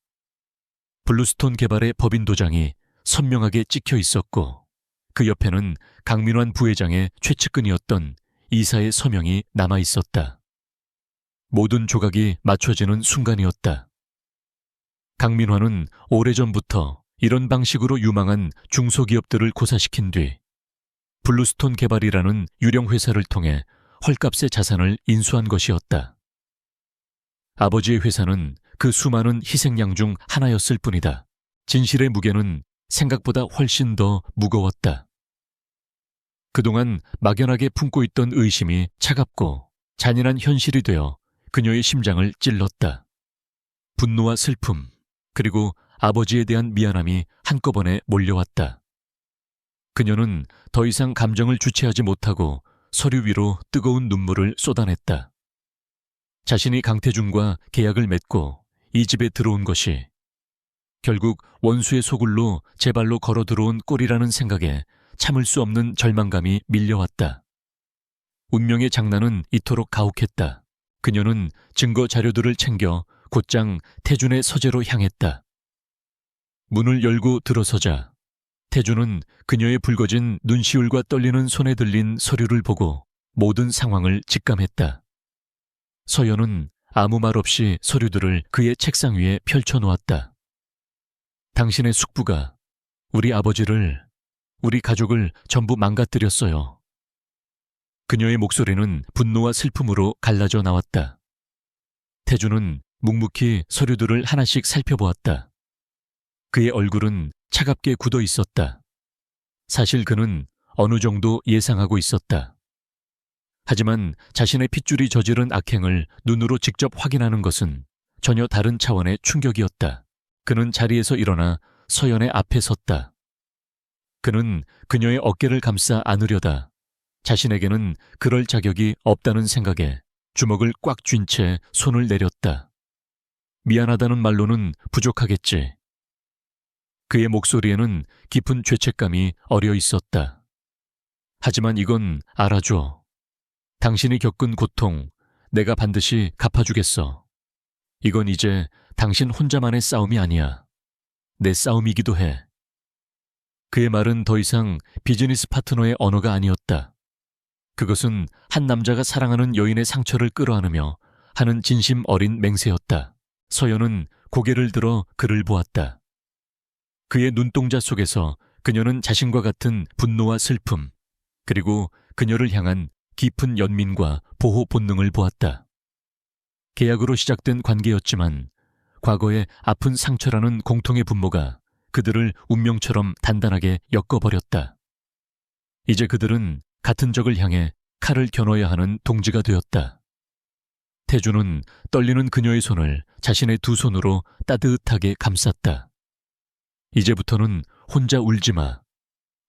Speaker 1: 블루스톤 개발의 법인 도장이 선명하게 찍혀 있었고 그 옆에는 강민환 부회장의 최측근이었던 이사의 서명이 남아 있었다. 모든 조각이 맞춰지는 순간이었다. 강민환은 오래전부터 이런 방식으로 유망한 중소기업들을 고사시킨 뒤 블루스톤 개발이라는 유령 회사를 통해 헐값의 자산을 인수한 것이었다. 아버지의 회사는 그 수많은 희생양 중 하나였을 뿐이다. 진실의 무게는 생각보다 훨씬 더 무거웠다. 그동안 막연하게 품고 있던 의심이 차갑고 잔인한 현실이 되어 그녀의 심장을 찔렀다. 분노와 슬픔, 그리고 아버지에 대한 미안함이 한꺼번에 몰려왔다. 그녀는 더 이상 감정을 주체하지 못하고 서류 위로 뜨거운 눈물을 쏟아냈다. 자신이 강태준과 계약을 맺고 이 집에 들어온 것이 결국 원수의 소굴로 제 발로 걸어 들어온 꼴이라는 생각에 참을 수 없는 절망감이 밀려왔다. 운명의 장난은 이토록 가혹했다. 그녀는 증거 자료들을 챙겨 곧장 태준의 서재로 향했다. 문을 열고 들어서자 태준은 그녀의 붉어진 눈시울과 떨리는 손에 들린 서류를 보고 모든 상황을 직감했다. 서연은 아무 말 없이 서류들을 그의 책상 위에 펼쳐놓았다. 당신의 숙부가 우리 아버지를 우리 가족을 전부 망가뜨렸어요. 그녀의 목소리는 분노와 슬픔으로 갈라져 나왔다. 태주는 묵묵히 서류들을 하나씩 살펴보았다. 그의 얼굴은 차갑게 굳어 있었다. 사실 그는 어느 정도 예상하고 있었다. 하지만 자신의 핏줄이 저지른 악행을 눈으로 직접 확인하는 것은 전혀 다른 차원의 충격이었다. 그는 자리에서 일어나 서연의 앞에 섰다. 그는 그녀의 어깨를 감싸 안으려다 자신에게는 그럴 자격이 없다는 생각에 주먹을 꽉 쥔 채 손을 내렸다. 미안하다는 말로는 부족하겠지. 그의 목소리에는 깊은 죄책감이 어려 있었다. 하지만 이건 알아줘. 당신이 겪은 고통, 내가 반드시 갚아주겠어. 이건 이제 당신 혼자만의 싸움이 아니야. 내 싸움이기도 해. 그의 말은 더 이상 비즈니스 파트너의 언어가 아니었다. 그것은 한 남자가 사랑하는 여인의 상처를 끌어안으며 하는 진심 어린 맹세였다. 서연은 고개를 들어 그를 보았다. 그의 눈동자 속에서 그녀는 자신과 같은 분노와 슬픔, 그리고 그녀를 향한 깊은 연민과 보호 본능을 보았다. 계약으로 시작된 관계였지만 과거의 아픈 상처라는 공통의 분모가 그들을 운명처럼 단단하게 엮어버렸다. 이제 그들은 같은 적을 향해 칼을 겨눠야 하는 동지가 되었다. 태주는 떨리는 그녀의 손을 자신의 두 손으로 따뜻하게 감쌌다. 이제부터는 혼자 울지 마.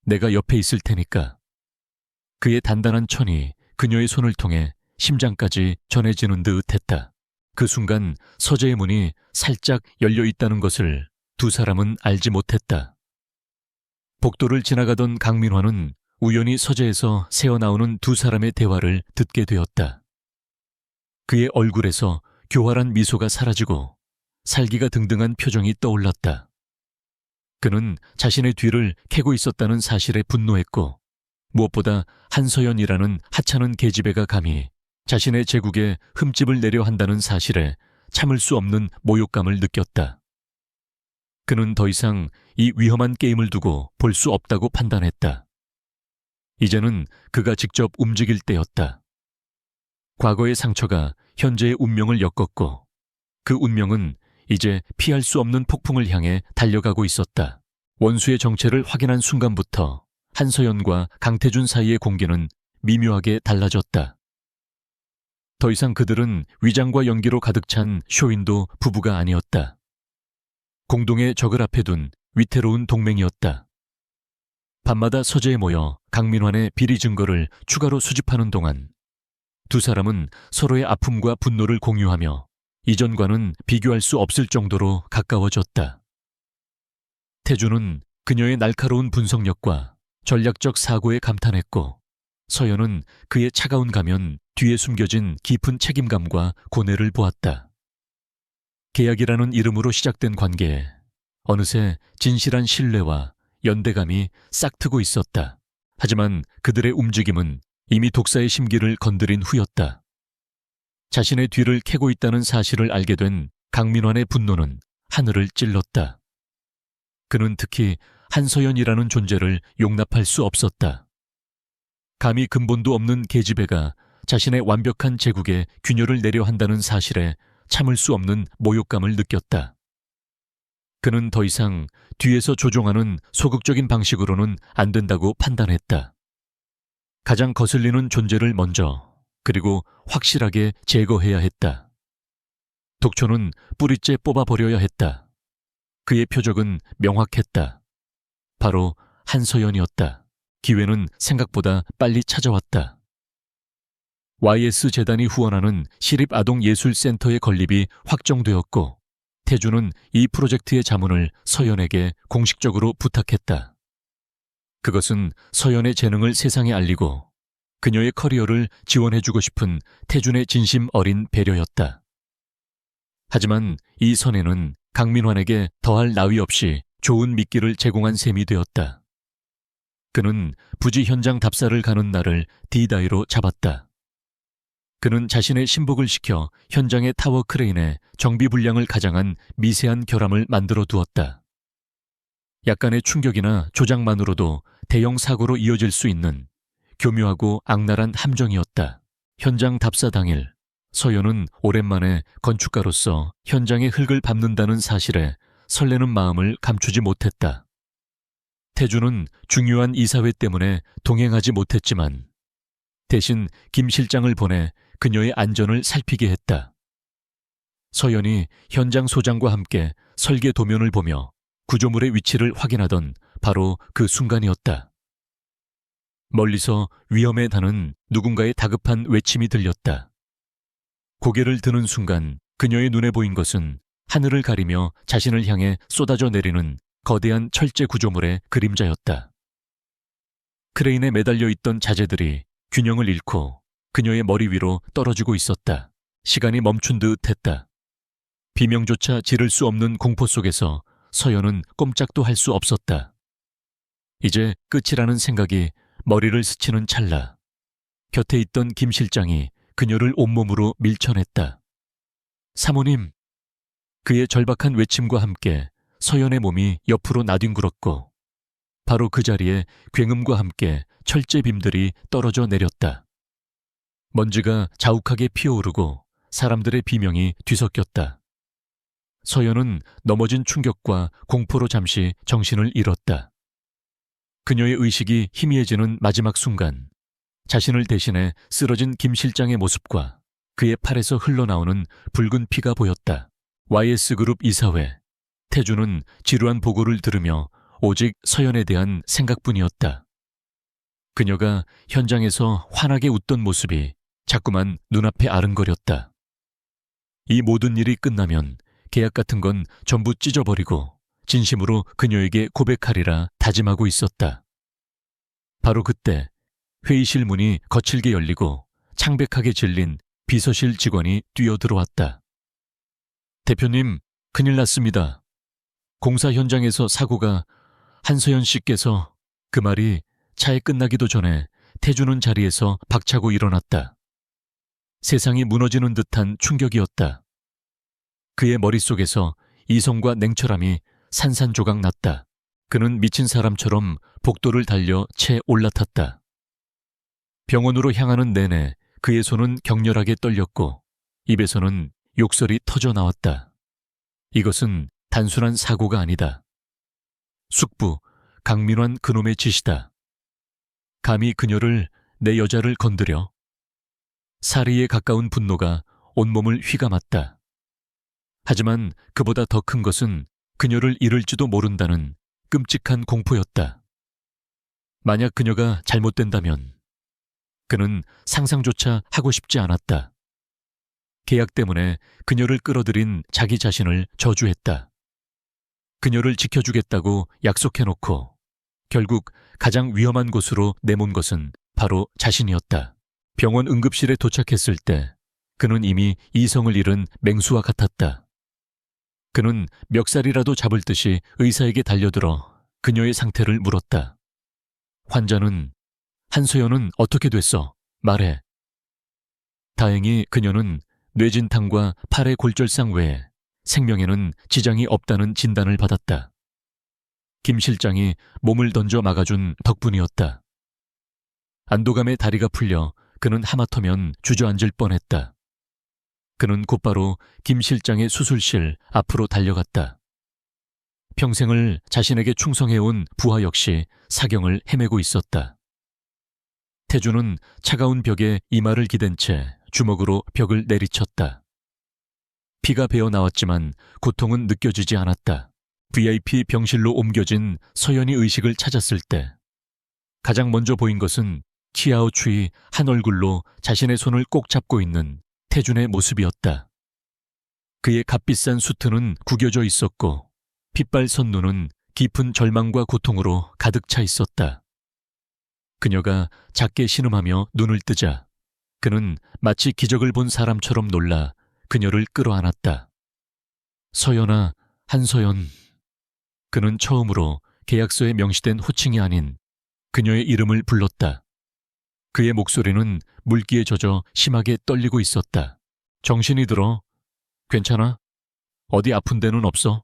Speaker 1: 내가 옆에 있을 테니까. 그의 단단한 천이 그녀의 손을 통해 심장까지 전해지는 듯 했다. 그 순간 서재의 문이 살짝 열려 있다는 것을 두 사람은 알지 못했다. 복도를 지나가던 강민화는 우연히 서재에서 새어나오는 두 사람의 대화를 듣게 되었다. 그의 얼굴에서 교활한 미소가 사라지고 살기가 등등한 표정이 떠올랐다. 그는 자신의 뒤를 캐고 있었다는 사실에 분노했고 무엇보다 한서연이라는 하찮은 계집애가 감히 자신의 제국에 흠집을 내려 한다는 사실에 참을 수 없는 모욕감을 느꼈다. 그는 더 이상 이 위험한 게임을 두고 볼 수 없다고 판단했다. 이제는 그가 직접 움직일 때였다. 과거의 상처가 현재의 운명을 엮었고 그 운명은 이제 피할 수 없는 폭풍을 향해 달려가고 있었다. 원수의 정체를 확인한 순간부터 한서연과 강태준 사이의 공기는 미묘하게 달라졌다. 더 이상 그들은 위장과 연기로 가득 찬 쇼윈도 부부가 아니었다. 공동의 적을 앞에 둔 위태로운 동맹이었다. 밤마다 서재에 모여 강민환의 비리 증거를 추가로 수집하는 동안 두 사람은 서로의 아픔과 분노를 공유하며 이전과는 비교할 수 없을 정도로 가까워졌다. 태주는 그녀의 날카로운 분석력과 전략적 사고에 감탄했고 서연은 그의 차가운 가면 뒤에 숨겨진 깊은 책임감과 고뇌를 보았다. 계약이라는 이름으로 시작된 관계에 어느새 진실한 신뢰와 연대감이 싹트고 있었다. 하지만 그들의 움직임은 이미 독사의 심기를 건드린 후였다. 자신의 뒤를 캐고 있다는 사실을 알게 된 강민환의 분노는 하늘을 찔렀다. 그는 특히 한서연이라는 존재를 용납할 수 없었다. 감히 근본도 없는 계집애가 자신의 완벽한 제국에 균열을 내려 한다는 사실에 참을 수 없는 모욕감을 느꼈다. 그는 더 이상 뒤에서 조종하는 소극적인 방식으로는 안 된다고 판단했다. 가장 거슬리는 존재를 먼저 그리고 확실하게 제거해야 했다. 독초는 뿌리째 뽑아버려야 했다. 그의 표적은 명확했다. 바로 한서연이었다. 기회는 생각보다 빨리 찾아왔다. YS재단이 후원하는 시립아동예술센터의 건립이 확정되었고 태주는 이 프로젝트의 자문을 서연에게 공식적으로 부탁했다. 그것은 서연의 재능을 세상에 알리고 그녀의 커리어를 지원해주고 싶은 태준의 진심 어린 배려였다. 하지만 이 선에는 강민환에게 더할 나위 없이 좋은 미끼를 제공한 셈이 되었다. 그는 부지 현장 답사를 가는 날을 D-Day로 잡았다. 그는 자신의 신복을 시켜 현장의 타워 크레인에 정비 불량을 가장한 미세한 결함을 만들어 두었다. 약간의 충격이나 조작만으로도 대형 사고로 이어질 수 있는 교묘하고 악랄한 함정이었다. 현장 답사 당일, 서연은 오랜만에 건축가로서 현장의 흙을 밟는다는 사실에 설레는 마음을 감추지 못했다. 태주는 중요한 이사회 때문에 동행하지 못했지만 대신 김 실장을 보내 그녀의 안전을 살피게 했다. 서연이 현장 소장과 함께 설계 도면을 보며 구조물의 위치를 확인하던 바로 그 순간이었다. 멀리서 위험해다는 누군가의 다급한 외침이 들렸다. 고개를 드는 순간 그녀의 눈에 보인 것은 하늘을 가리며 자신을 향해 쏟아져 내리는 거대한 철제 구조물의 그림자였다. 크레인에 매달려 있던 자재들이 균형을 잃고 그녀의 머리 위로 떨어지고 있었다. 시간이 멈춘 듯 했다. 비명조차 지를 수 없는 공포 속에서 서연은 꼼짝도 할 수 없었다. 이제 끝이라는 생각이 머리를 스치는 찰나 곁에 있던 김 실장이 그녀를 온몸으로 밀쳐냈다. 사모님! 그의 절박한 외침과 함께 서연의 몸이 옆으로 나뒹굴었고 바로 그 자리에 굉음과 함께 철제 빔들이 떨어져 내렸다. 먼지가 자욱하게 피어오르고 사람들의 비명이 뒤섞였다. 서연은 넘어진 충격과 공포로 잠시 정신을 잃었다. 그녀의 의식이 희미해지는 마지막 순간 자신을 대신해 쓰러진 김 실장의 모습과 그의 팔에서 흘러나오는 붉은 피가 보였다. YS그룹 이사회. 태주는 지루한 보고를 들으며 오직 서연에 대한 생각뿐이었다. 그녀가 현장에서 환하게 웃던 모습이 자꾸만 눈앞에 아른거렸다. 이 모든 일이 끝나면 계약 같은 건 전부 찢어버리고 진심으로 그녀에게 고백하리라 다짐하고 있었다. 바로 그때 회의실 문이 거칠게 열리고 창백하게 질린 비서실 직원이 뛰어들어왔다. 대표님, 큰일 났습니다. 공사 현장에서 사고가 한서연 씨께서 그 말이 차에 끝나기도 전에 태주는 자리에서 박차고 일어났다. 세상이 무너지는 듯한 충격이었다. 그의 머릿속에서 이성과 냉철함이 산산조각 났다. 그는 미친 사람처럼 복도를 달려 채 올라탔다. 병원으로 향하는 내내 그의 손은 격렬하게 떨렸고 입에서는 욕설이 터져 나왔다. 이것은 단순한 사고가 아니다. 숙부, 강민환 그놈의 짓이다. 감히 그녀를, 내 여자를 건드려. 살이에 가까운 분노가 온몸을 휘감았다. 하지만 그보다 더 큰 것은 그녀를 잃을지도 모른다는 끔찍한 공포였다. 만약 그녀가 잘못된다면 그는 상상조차 하고 싶지 않았다. 계약 때문에 그녀를 끌어들인 자기 자신을 저주했다. 그녀를 지켜주겠다고 약속해놓고 결국 가장 위험한 곳으로 내몬 것은 바로 자신이었다. 병원 응급실에 도착했을 때 그는 이미 이성을 잃은 맹수와 같았다. 그는 멱살이라도 잡을 듯이 의사에게 달려들어 그녀의 상태를 물었다. 환자는, 한서연은 어떻게 됐어? 말해. 다행히 그녀는 뇌진탕과 팔의 골절상 외에 생명에는 지장이 없다는 진단을 받았다. 김 실장이 몸을 던져 막아준 덕분이었다. 안도감에 다리가 풀려 그는 하마터면 주저앉을 뻔했다. 그는 곧바로 김 실장의 수술실 앞으로 달려갔다. 평생을 자신에게 충성해온 부하 역시 사경을 헤매고 있었다. 태주는 차가운 벽에 이마를 기댄 채 주먹으로 벽을 내리쳤다. 피가 배어 나왔지만 고통은 느껴지지 않았다. VIP 병실로 옮겨진 서연이 의식을 찾았을 때 가장 먼저 보인 것은 키아오추이 한 얼굴로 자신의 손을 꼭 잡고 있는 태준의 모습이었다. 그의 값비싼 수트는 구겨져 있었고 핏발선 눈은 깊은 절망과 고통으로 가득 차 있었다. 그녀가 작게 신음하며 눈을 뜨자 그는 마치 기적을 본 사람처럼 놀라 그녀를 끌어안았다. 서연아, 한서연. 그는 처음으로 계약서에 명시된 호칭이 아닌 그녀의 이름을 불렀다. 그의 목소리는 물기에 젖어 심하게 떨리고 있었다. 정신이 들어? 괜찮아? 어디 아픈 데는 없어?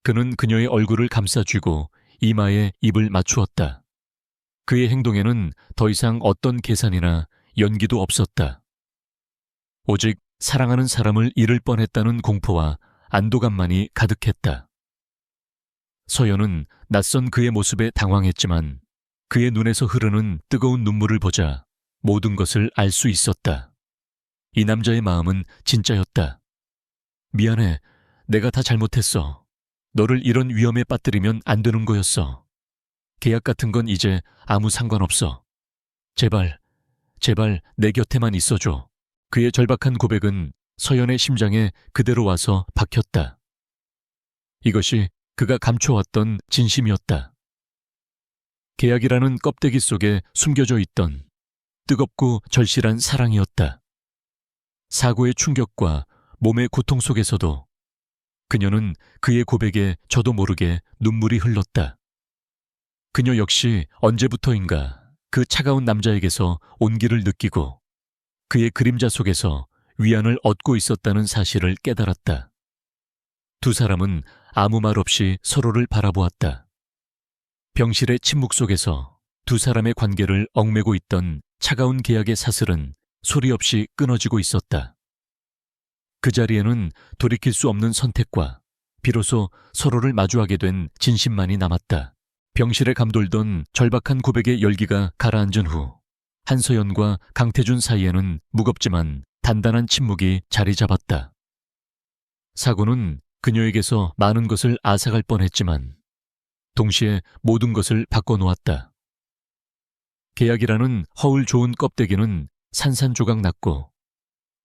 Speaker 1: 그는 그녀의 얼굴을 감싸쥐고 이마에 입을 맞추었다. 그의 행동에는 더 이상 어떤 계산이나 연기도 없었다. 오직 사랑하는 사람을 잃을 뻔했다는 공포와 안도감만이 가득했다. 서연은 낯선 그의 모습에 당황했지만 그의 눈에서 흐르는 뜨거운 눈물을 보자 모든 것을 알 수 있었다. 이 남자의 마음은 진짜였다. 미안해. 내가 다 잘못했어. 너를 이런 위험에 빠뜨리면 안 되는 거였어. 계약 같은 건 이제 아무 상관없어. 제발, 제발 내 곁에만 있어줘. 그의 절박한 고백은 서연의 심장에 그대로 와서 박혔다. 이것이 그가 감춰왔던 진심이었다. 계약이라는 껍데기 속에 숨겨져 있던 뜨겁고 절실한 사랑이었다. 사고의 충격과 몸의 고통 속에서도 그녀는 그의 고백에 저도 모르게 눈물이 흘렀다. 그녀 역시 언제부터인가 그 차가운 남자에게서 온기를 느끼고 그의 그림자 속에서 위안을 얻고 있었다는 사실을 깨달았다. 두 사람은 아무 말 없이 서로를 바라보았다. 병실의 침묵 속에서 두 사람의 관계를 얽매고 있던 차가운 계약의 사슬은 소리 없이 끊어지고 있었다. 그 자리에는 돌이킬 수 없는 선택과 비로소 서로를 마주하게 된 진심만이 남았다. 병실에 감돌던 절박한 고백의 열기가 가라앉은 후 한서연과 강태준 사이에는 무겁지만 단단한 침묵이 자리 잡았다. 사고는 그녀에게서 많은 것을 앗아갈 뻔했지만 동시에 모든 것을 바꿔놓았다. 계약이라는 허울 좋은 껍데기는 산산조각 났고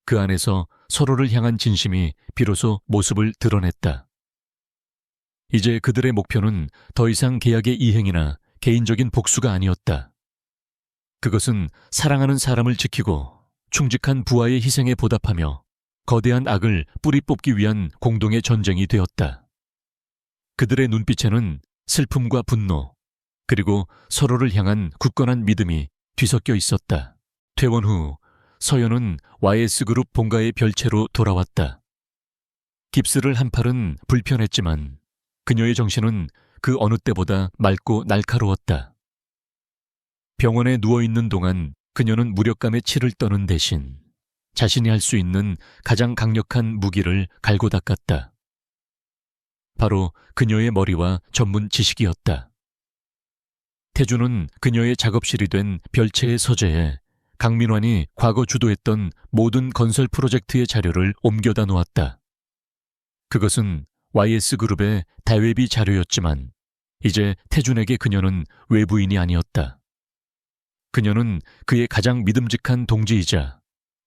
Speaker 1: 그 안에서 서로를 향한 진심이 비로소 모습을 드러냈다. 이제 그들의 목표는 더 이상 계약의 이행이나 개인적인 복수가 아니었다. 그것은 사랑하는 사람을 지키고 충직한 부하의 희생에 보답하며 거대한 악을 뿌리 뽑기 위한 공동의 전쟁이 되었다. 그들의 눈빛에는 슬픔과 분노, 그리고 서로를 향한 굳건한 믿음이 뒤섞여 있었다. 퇴원 후 서연은 YS그룹 본가의 별채로 돌아왔다. 깁스를 한 팔은 불편했지만 그녀의 정신은 그 어느 때보다 맑고 날카로웠다. 병원에 누워있는 동안 그녀는 무력감에 치를 떠는 대신 자신이 할 수 있는 가장 강력한 무기를 갈고 닦았다. 바로 그녀의 머리와 전문 지식이었다. 태주는 그녀의 작업실이 된 별채의 서재에 강민환이 과거 주도했던 모든 건설 프로젝트의 자료를 옮겨다 놓았다. 그것은 YS그룹의 대외비 자료였지만 이제 태준에게 그녀는 외부인이 아니었다. 그녀는 그의 가장 믿음직한 동지이자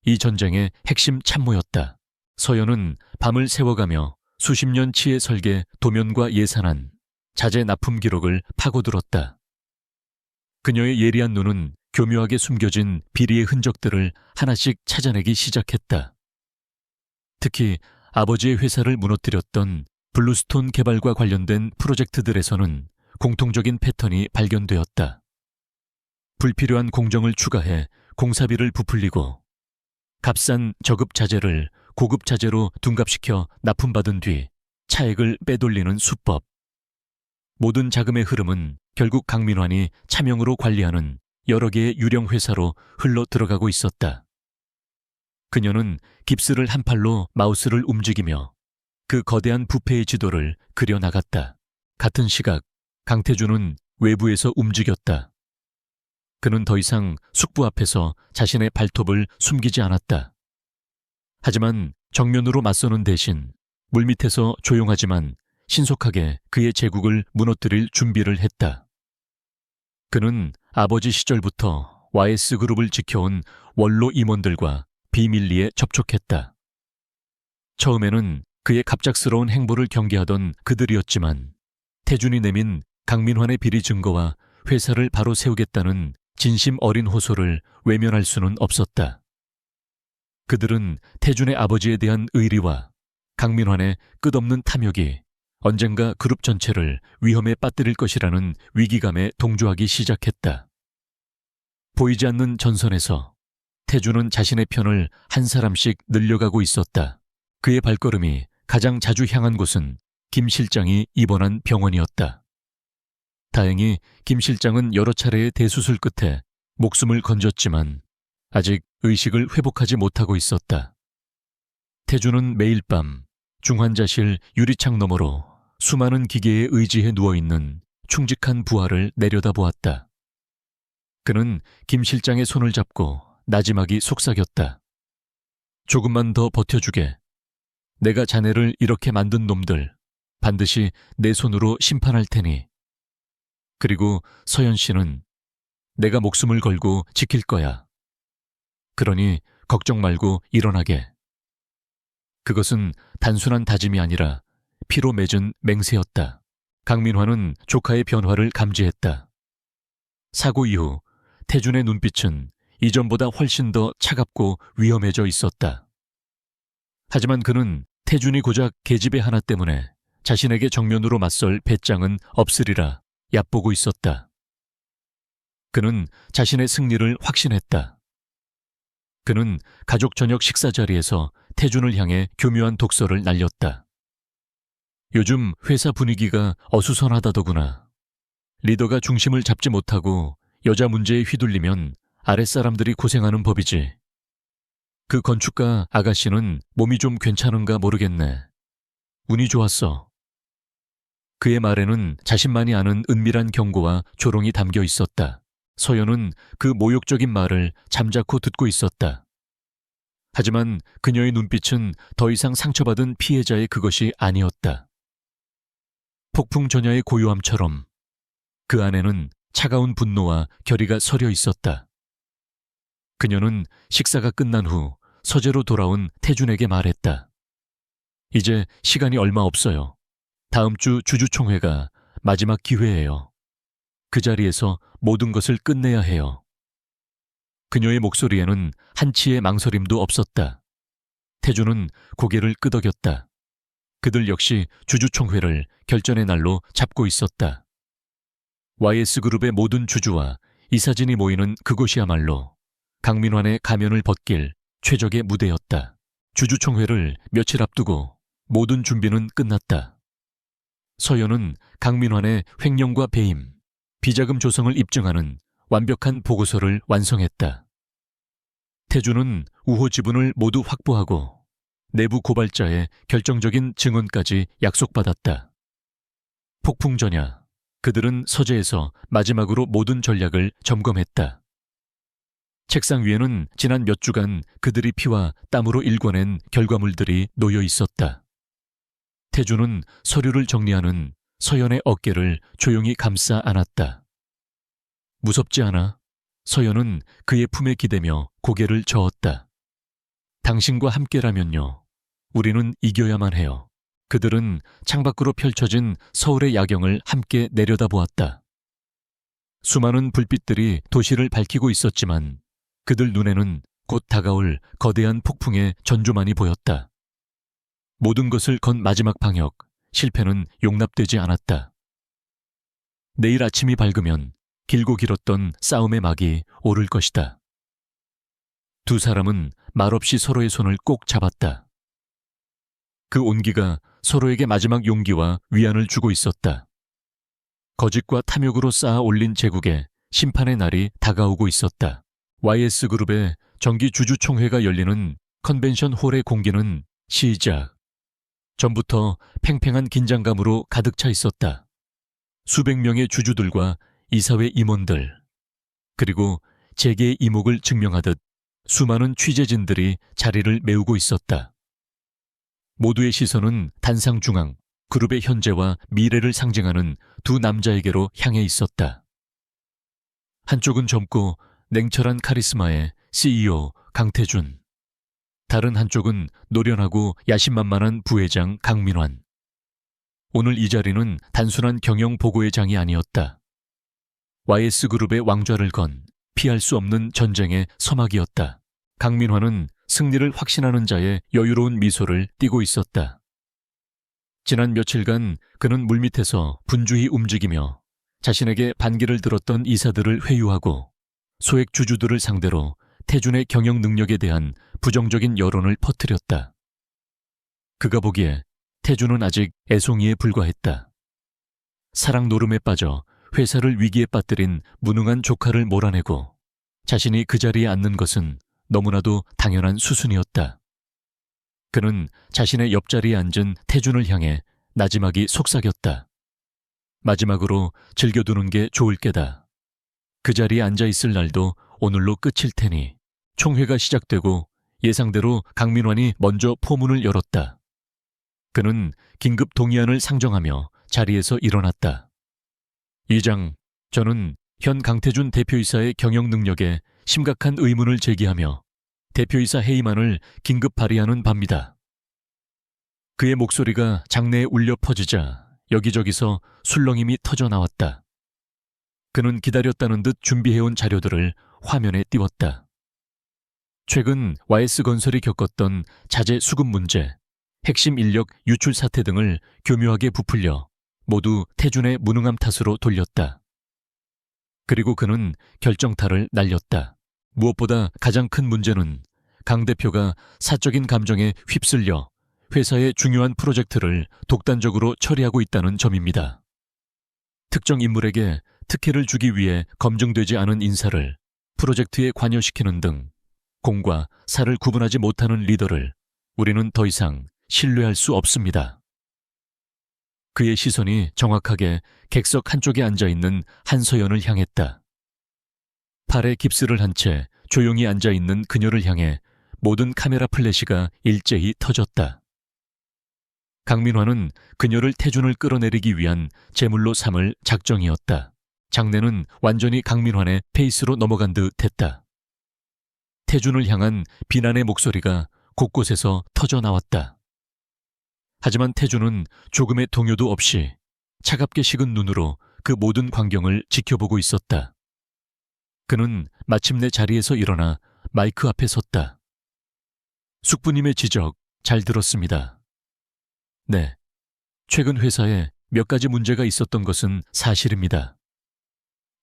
Speaker 1: 이 전쟁의 핵심 참모였다. 서연은 밤을 새워가며 수십 년치의 설계, 도면과 예산안, 자재 납품 기록을 파고들었다. 그녀의 예리한 눈은 교묘하게 숨겨진 비리의 흔적들을 하나씩 찾아내기 시작했다. 특히 아버지의 회사를 무너뜨렸던 블루스톤 개발과 관련된 프로젝트들에서는 공통적인 패턴이 발견되었다. 불필요한 공정을 추가해 공사비를 부풀리고 값싼 저급 자재를 고급 자재로 둔갑시켜 납품받은 뒤 차액을 빼돌리는 수법. 모든 자금의 흐름은 결국 강민환이 차명으로 관리하는 여러 개의 유령 회사로 흘러 들어가고 있었다. 그녀는 깁스를 한 팔로 마우스를 움직이며 그 거대한 부패의 지도를 그려나갔다. 같은 시각 강태준은 외부에서 움직였다. 그는 더 이상 숙부 앞에서 자신의 발톱을 숨기지 않았다. 하지만 정면으로 맞서는 대신 물밑에서 조용하지만 신속하게 그의 제국을 무너뜨릴 준비를 했다. 그는 아버지 시절부터 YS그룹을 지켜온 원로 임원들과 비밀리에 접촉했다. 처음에는 그의 갑작스러운 행보를 경계하던 그들이었지만 태준이 내민 강민환의 비리 증거와 회사를 바로 세우겠다는 진심 어린 호소를 외면할 수는 없었다. 그들은 태준의 아버지에 대한 의리와 강민환의 끝없는 탐욕이 언젠가 그룹 전체를 위험에 빠뜨릴 것이라는 위기감에 동조하기 시작했다. 보이지 않는 전선에서 태준은 자신의 편을 한 사람씩 늘려가고 있었다. 그의 발걸음이 가장 자주 향한 곳은 김 실장이 입원한 병원이었다. 다행히 김 실장은 여러 차례의 대수술 끝에 목숨을 건졌지만 아직 의식을 회복하지 못하고 있었다. 태주는 매일 밤 중환자실 유리창 너머로 수많은 기계에 의지해 누워있는 충직한 부하를 내려다보았다. 그는 김 실장의 손을 잡고 나지막이 속삭였다. 조금만 더 버텨주게. 내가 자네를 이렇게 만든 놈들 반드시 내 손으로 심판할 테니. 그리고 서연 씨는 내가 목숨을 걸고 지킬 거야. 그러니 걱정 말고 일어나게. 그것은 단순한 다짐이 아니라 피로 맺은 맹세였다. 강민화는 조카의 변화를 감지했다. 사고 이후 태준의 눈빛은 이전보다 훨씬 더 차갑고 위험해져 있었다. 하지만 그는 태준이 고작 계집애 하나 때문에 자신에게 정면으로 맞설 배짱은 없으리라 얕보고 있었다. 그는 자신의 승리를 확신했다. 그는 가족 저녁 식사 자리에서 태준을 향해 교묘한 독설을 날렸다. 요즘 회사 분위기가 어수선하다더구나. 리더가 중심을 잡지 못하고 여자 문제에 휘둘리면 아랫사람들이 고생하는 법이지. 그 건축가 아가씨는 몸이 좀 괜찮은가 모르겠네. 운이 좋았어. 그의 말에는 자신만이 아는 은밀한 경고와 조롱이 담겨 있었다. 서연은 그 모욕적인 말을 잠자코 듣고 있었다. 하지만 그녀의 눈빛은 더 이상 상처받은 피해자의 그것이 아니었다. 폭풍 전야의 고요함처럼 그 안에는 차가운 분노와 결의가 서려 있었다. 그녀는 식사가 끝난 후 서재로 돌아온 태준에게 말했다. 이제 시간이 얼마 없어요. 다음 주 주주총회가 마지막 기회예요. 그 자리에서 모든 것을 끝내야 해요. 그녀의 목소리에는 한치의 망설임도 없었다. 태준은 고개를 끄덕였다. 그들 역시 주주총회를 결전의 날로 잡고 있었다. YS그룹의 모든 주주와 이사진이 모이는 그곳이야말로 강민환의 가면을 벗길 최적의 무대였다. 주주총회를 며칠 앞두고 모든 준비는 끝났다. 서연은 강민환의 횡령과 배임, 비자금 조성을 입증하는 완벽한 보고서를 완성했다. 태준은 우호 지분을 모두 확보하고 내부 고발자의 결정적인 증언까지 약속받았다. 폭풍 전야, 그들은 서재에서 마지막으로 모든 전략을 점검했다. 책상 위에는 지난 몇 주간 그들이 피와 땀으로 일궈낸 결과물들이 놓여 있었다. 태준은 서류를 정리하는 서연의 어깨를 조용히 감싸 안았다. 무섭지 않아? 서연은 그의 품에 기대며 고개를 저었다. 당신과 함께라면요. 우리는 이겨야만 해요. 그들은 창밖으로 펼쳐진 서울의 야경을 함께 내려다보았다. 수많은 불빛들이 도시를 밝히고 있었지만 그들 눈에는 곧 다가올 거대한 폭풍의 전조만이 보였다. 모든 것을 건 마지막 방역, 실패는 용납되지 않았다. 내일 아침이 밝으면 길고 길었던 싸움의 막이 오를 것이다. 두 사람은 말없이 서로의 손을 꼭 잡았다. 그 온기가 서로에게 마지막 용기와 위안을 주고 있었다. 거짓과 탐욕으로 쌓아 올린 제국에 심판의 날이 다가오고 있었다. YS그룹의 정기 주주총회가 열리는 컨벤션 홀의 공기는 시작. 전부터 팽팽한 긴장감으로 가득 차 있었다. 수백 명의 주주들과 이사회 임원들, 그리고 재계의 이목을 증명하듯 수많은 취재진들이 자리를 메우고 있었다. 모두의 시선은 단상 중앙, 그룹의 현재와 미래를 상징하는 두 남자에게로 향해 있었다. 한쪽은 젊고 냉철한 카리스마의 CEO 강태준, 다른 한쪽은 노련하고 야심만만한 부회장 강민환. 오늘 이 자리는 단순한 경영 보고의 장이 아니었다. YS그룹의 왕좌를 건 피할 수 없는 전쟁의 서막이었다. 강민환은 승리를 확신하는 자의 여유로운 미소를 띠고 있었다. 지난 며칠간 그는 물밑에서 분주히 움직이며 자신에게 반기를 들었던 이사들을 회유하고 소액 주주들을 상대로 태준의 경영 능력에 대한 부정적인 여론을 퍼뜨렸다. 그가 보기에 태주는 아직 애송이에 불과했다. 사랑 노름에 빠져 회사를 위기에 빠뜨린 무능한 조카를 몰아내고 자신이 그 자리에 앉는 것은 너무나도 당연한 수순이었다. 그는 자신의 옆자리에 앉은 태준을 향해 나지막이 속삭였다. 마지막으로 즐겨두는 게 좋을 게다. 그 자리에 앉아있을 날도 오늘로 끝일 테니. 총회가 시작되고 예상대로 강민환이 먼저 포문을 열었다. 그는 긴급 동의안을 상정하며 자리에서 일어났다. 이장, 저는 현 강태준 대표이사의 경영 능력에 심각한 의문을 제기하며 대표이사 해임안을 긴급 발의하는 바입니다. 그의 목소리가 장내에 울려 퍼지자 여기저기서 술렁임이 터져 나왔다. 그는 기다렸다는 듯 준비해온 자료들을 화면에 띄웠다. 최근 YS건설이 겪었던 자재 수급 문제, 핵심 인력 유출 사태 등을 교묘하게 부풀려 모두 태준의 무능함 탓으로 돌렸다. 그리고 그는 결정타를 날렸다. 무엇보다 가장 큰 문제는 강 대표가 사적인 감정에 휩쓸려 회사의 중요한 프로젝트를 독단적으로 처리하고 있다는 점입니다. 특정 인물에게 특혜를 주기 위해 검증되지 않은 인사를 프로젝트에 관여시키는 등 공과 사를 구분하지 못하는 리더를 우리는 더 이상 신뢰할 수 없습니다. 그의 시선이 정확하게 객석 한쪽에 앉아있는 한서연을 향했다. 팔에 깁스를 한 채 조용히 앉아있는 그녀를 향해 모든 카메라 플래시가 일제히 터졌다. 강민환은 그녀를 태준을 끌어내리기 위한 제물로 삼을 작정이었다. 장내는 완전히 강민환의 페이스로 넘어간 듯 했다. 태준을 향한 비난의 목소리가 곳곳에서 터져 나왔다. 하지만 태준은 조금의 동요도 없이 차갑게 식은 눈으로 그 모든 광경을 지켜보고 있었다. 그는 마침내 자리에서 일어나 마이크 앞에 섰다. 숙부님의 지적 잘 들었습니다. 네, 최근 회사에 몇 가지 문제가 있었던 것은 사실입니다.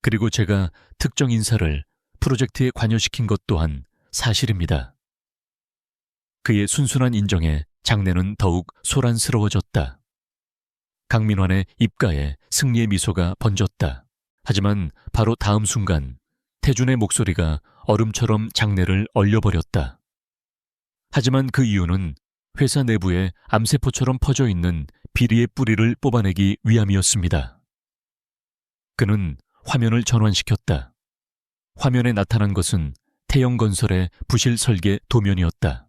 Speaker 1: 그리고 제가 특정 인사를 프로젝트에 관여시킨 것 또한 사실입니다. 그의 순순한 인정에 장내는 더욱 소란스러워졌다. 강민환의 입가에 승리의 미소가 번졌다. 하지만 바로 다음 순간 태준의 목소리가 얼음처럼 장내를 얼려버렸다. 하지만 그 이유는 회사 내부에 암세포처럼 퍼져 있는 비리의 뿌리를 뽑아내기 위함이었습니다. 그는 화면을 전환시켰다. 화면에 나타난 것은 태영건설의 부실 설계 도면이었다.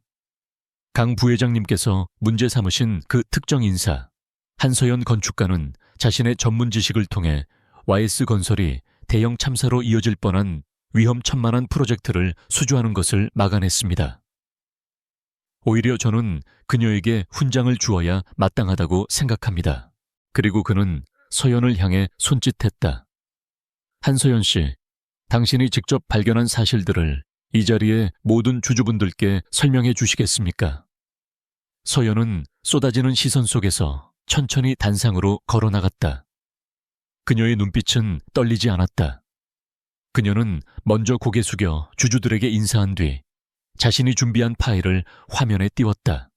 Speaker 1: 강 부회장님께서 문제 삼으신 그 특정 인사, 한서연 건축가는 자신의 전문 지식을 통해 YS건설이 대형 참사로 이어질 뻔한 위험천만한 프로젝트를 수주하는 것을 막아냈습니다. 오히려 저는 그녀에게 훈장을 주어야 마땅하다고 생각합니다. 그리고 그는 서연을 향해 손짓했다. 한서연 씨, 당신이 직접 발견한 사실들을 이 자리에 모든 주주분들께 설명해 주시겠습니까? 서연은 쏟아지는 시선 속에서 천천히 단상으로 걸어나갔다. 그녀의 눈빛은 떨리지 않았다. 그녀는 먼저 고개 숙여 주주들에게 인사한 뒤 자신이 준비한 파일을 화면에 띄웠다.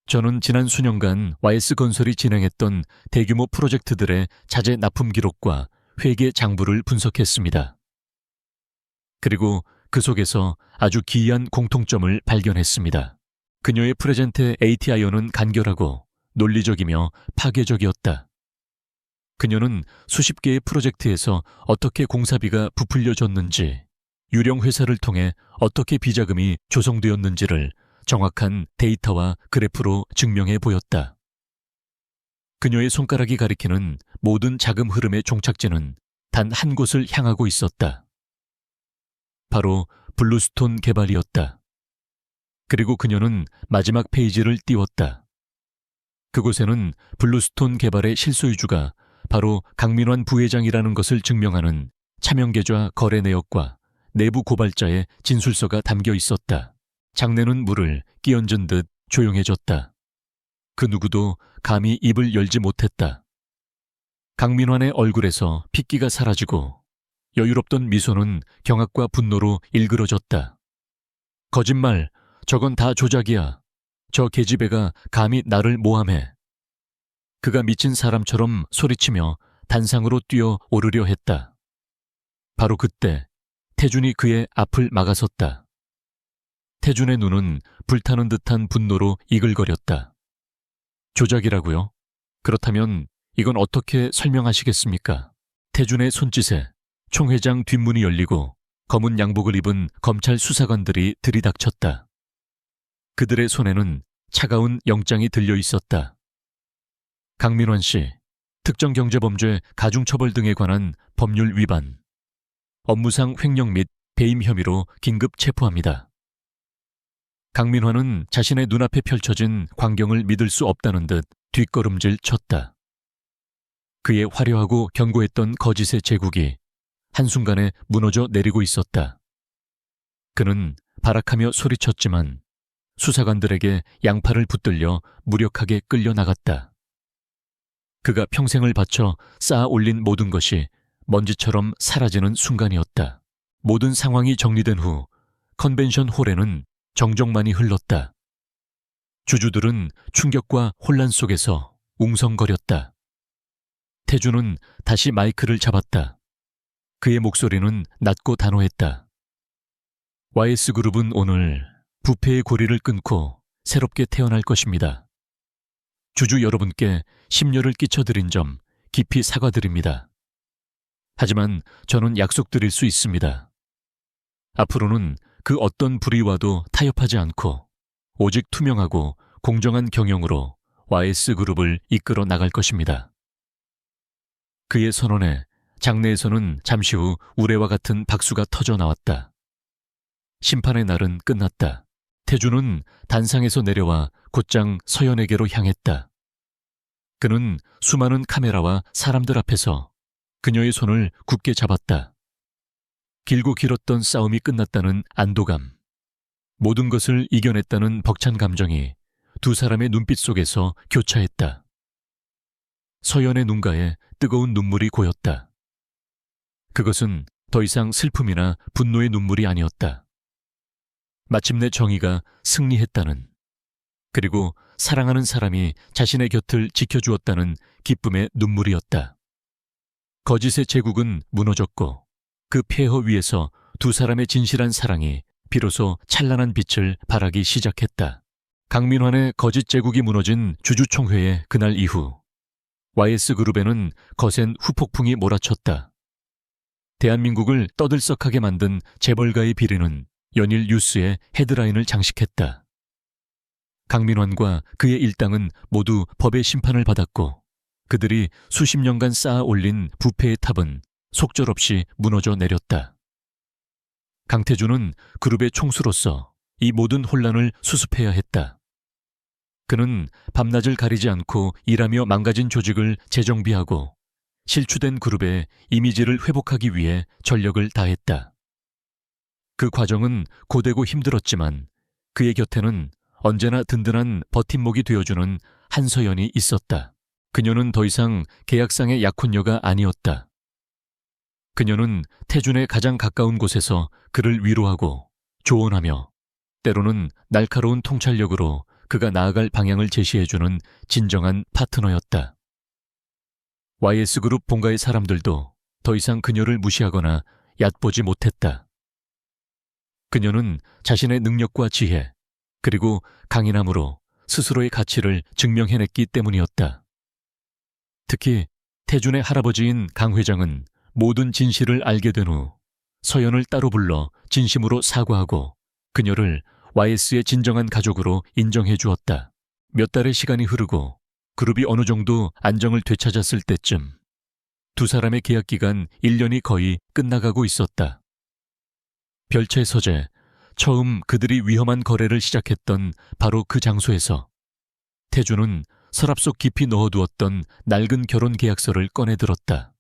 Speaker 1: 저는 지난 수년간 YS건설이 진행했던 대규모 프로젝트들의 자재 납품 기록과 회계 장부를 분석했습니다. 그리고 그 속에서 아주 기이한 공통점을 발견했습니다. 그녀의 프레젠트 ATIO는 간결하고 논리적이며 파괴적이었다. 그녀는 수십 개의 프로젝트에서 어떻게 공사비가 부풀려졌는지, 유령 회사를 통해 어떻게 비자금이 조성되었는지를 정확한 데이터와 그래프로 증명해 보였다. 그녀의 손가락이 가리키는 모든 자금 흐름의 종착지는 단 한 곳을 향하고 있었다. 바로 블루스톤 개발이었다. 그리고 그녀는 마지막 페이지를 띄웠다. 그곳에는 블루스톤 개발의 실소유주가 바로 강민환 부회장이라는 것을 증명하는 차명계좌 거래 내역과 내부 고발자의 진술서가 담겨 있었다. 장내는 물을 끼얹은 듯 조용해졌다. 그 누구도 감히 입을 열지 못했다. 강민환의 얼굴에서 핏기가 사라지고 여유롭던 미소는 경악과 분노로 일그러졌다. 거짓말, 저건 다 조작이야. 저 계집애가 감히 나를 모함해. 그가 미친 사람처럼 소리치며 단상으로 뛰어 오르려 했다. 바로 그때 태준이 그의 앞을 막아섰다. 태준의 눈은 불타는 듯한 분노로 이글거렸다. 조작이라고요? 그렇다면 이건 어떻게 설명하시겠습니까? 태준의 손짓에 총회장 뒷문이 열리고 검은 양복을 입은 검찰 수사관들이 들이닥쳤다. 그들의 손에는 차가운 영장이 들려 있었다. 강민환 씨, 특정경제범죄 가중처벌 등에 관한 법률 위반, 업무상 횡령 및 배임 혐의로 긴급 체포합니다. 강민환은 자신의 눈앞에 펼쳐진 광경을 믿을 수 없다는 듯 뒷걸음질 쳤다. 그의 화려하고 견고했던 거짓의 제국이 한순간에 무너져 내리고 있었다. 그는 발악하며 소리쳤지만 수사관들에게 양팔을 붙들려 무력하게 끌려나갔다. 그가 평생을 바쳐 쌓아 올린 모든 것이 먼지처럼 사라지는 순간이었다. 모든 상황이 정리된 후 컨벤션 홀에는 정적만이 흘렀다. 주주들은 충격과 혼란 속에서 웅성거렸다. 태준은 다시 마이크를 잡았다. 그의 목소리는 낮고 단호했다. YS그룹은 오늘 부패의 고리를 끊고 새롭게 태어날 것입니다. 주주 여러분께 심려를 끼쳐드린 점 깊이 사과드립니다. 하지만 저는 약속드릴 수 있습니다. 앞으로는 그 어떤 불의와도 타협하지 않고 오직 투명하고 공정한 경영으로 YS그룹을 이끌어 나갈 것입니다. 그의 선언에 장내에서는 잠시 후 우레와 같은 박수가 터져 나왔다. 심판의 날은 끝났다. 태준은 단상에서 내려와 곧장 서연에게로 향했다. 그는 수많은 카메라와 사람들 앞에서 그녀의 손을 굳게 잡았다. 길고 길었던 싸움이 끝났다는 안도감, 모든 것을 이겨냈다는 벅찬 감정이 두 사람의 눈빛 속에서 교차했다. 서연의 눈가에 뜨거운 눈물이 고였다. 그것은 더 이상 슬픔이나 분노의 눈물이 아니었다. 마침내 정의가 승리했다는, 그리고 사랑하는 사람이 자신의 곁을 지켜주었다는 기쁨의 눈물이었다. 거짓의 제국은 무너졌고 그 폐허 위에서 두 사람의 진실한 사랑이 비로소 찬란한 빛을 발하기 시작했다. 강민환의 거짓 제국이 무너진 주주총회의 그날 이후 YS그룹에는 거센 후폭풍이 몰아쳤다. 대한민국을 떠들썩하게 만든 재벌가의 비리는 연일 뉴스의 헤드라인을 장식했다. 강민환과 그의 일당은 모두 법의 심판을 받았고 그들이 수십 년간 쌓아 올린 부패의 탑은 속절없이 무너져 내렸다. 강태준은 그룹의 총수로서 이 모든 혼란을 수습해야 했다. 그는 밤낮을 가리지 않고 일하며 망가진 조직을 재정비하고 실추된 그룹의 이미지를 회복하기 위해 전력을 다했다. 그 과정은 고되고 힘들었지만 그의 곁에는 언제나 든든한 버팀목이 되어주는 한서연이 있었다. 그녀는 더 이상 계약상의 약혼녀가 아니었다. 그녀는 태준의 가장 가까운 곳에서 그를 위로하고 조언하며 때로는 날카로운 통찰력으로 그가 나아갈 방향을 제시해주는 진정한 파트너였다. YS그룹 본가의 사람들도 더 이상 그녀를 무시하거나 얕보지 못했다. 그녀는 자신의 능력과 지혜, 그리고 강인함으로 스스로의 가치를 증명해냈기 때문이었다. 특히 태준의 할아버지인 강 회장은 모든 진실을 알게 된 후 서연을 따로 불러 진심으로 사과하고 그녀를 YS의 진정한 가족으로 인정해 주었다. 몇 달의 시간이 흐르고 그룹이 어느 정도 안정을 되찾았을 때쯤 두 사람의 계약 기간 1년이 거의 끝나가고 있었다. 별채 서재, 처음 그들이 위험한 거래를 시작했던 바로 그 장소에서 태준은 서랍 속 깊이 넣어두었던 낡은 결혼 계약서를 꺼내들었다.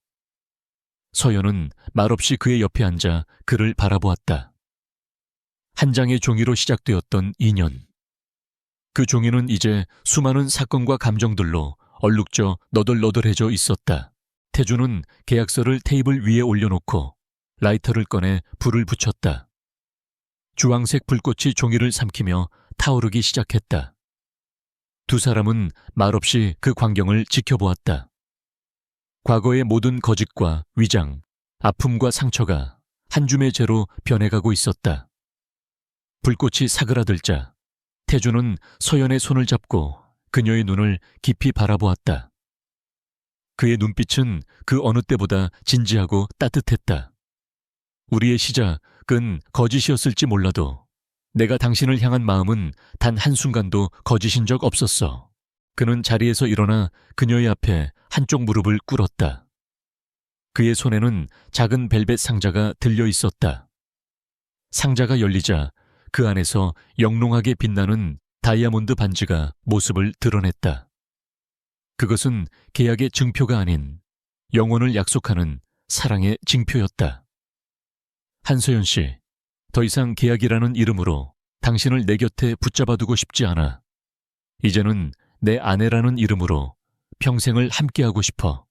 Speaker 1: 서연은 말없이 그의 옆에 앉아 그를 바라보았다. 한 장의 종이로 시작되었던 인연. 그 종이는 이제 수많은 사건과 감정들로 얼룩져 너덜너덜해져 있었다. 태준은 계약서를 테이블 위에 올려놓고 라이터를 꺼내 불을 붙였다. 주황색 불꽃이 종이를 삼키며 타오르기 시작했다. 두 사람은 말없이 그 광경을 지켜보았다. 과거의 모든 거짓과 위장, 아픔과 상처가 한 줌의 재로 변해가고 있었다. 불꽃이 사그라들자 태주는 서연의 손을 잡고 그녀의 눈을 깊이 바라보았다. 그의 눈빛은 그 어느 때보다 진지하고 따뜻했다. 우리의 시작은 거짓이었을지 몰라도 내가 당신을 향한 마음은 단 한순간도 거짓인 적 없었어. 그는 자리에서 일어나 그녀의 앞에 한쪽 무릎을 꿇었다. 그의 손에는 작은 벨벳 상자가 들려 있었다. 상자가 열리자 그 안에서 영롱하게 빛나는 다이아몬드 반지가 모습을 드러냈다. 그것은 계약의 증표가 아닌 영혼을 약속하는 사랑의 징표였다. 한서연 씨, 더 이상 계약이라는 이름으로 당신을 내 곁에 붙잡아두고 싶지 않아. 이제는 내 아내라는 이름으로 평생을 함께하고 싶어.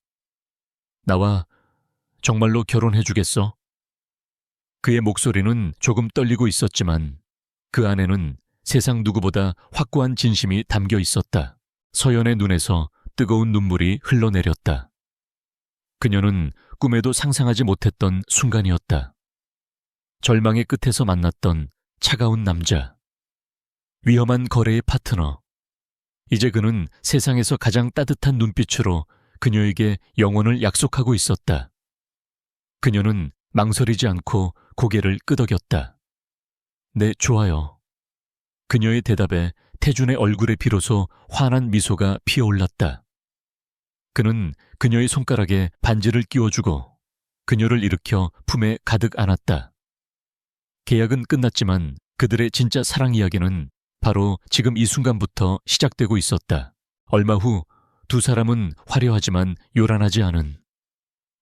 Speaker 1: 나와 정말로 결혼해주겠어? 그의 목소리는 조금 떨리고 있었지만 그 안에는 세상 누구보다 확고한 진심이 담겨 있었다. 서연의 눈에서 뜨거운 눈물이 흘러내렸다. 그녀는 꿈에도 상상하지 못했던 순간이었다. 절망의 끝에서 만났던 차가운 남자. 위험한 거래의 파트너. 이제 그는 세상에서 가장 따뜻한 눈빛으로 그녀에게 영원을 약속하고 있었다. 그녀는 망설이지 않고 고개를 끄덕였다. 네, 좋아요. 그녀의 대답에 태준의 얼굴에 비로소 환한 미소가 피어올랐다. 그는 그녀의 손가락에 반지를 끼워주고 그녀를 일으켜 품에 가득 안았다. 계약은 끝났지만 그들의 진짜 사랑 이야기는 바로 지금 이 순간부터 시작되고 있었다. 얼마 후 두 사람은 화려하지만 요란하지 않은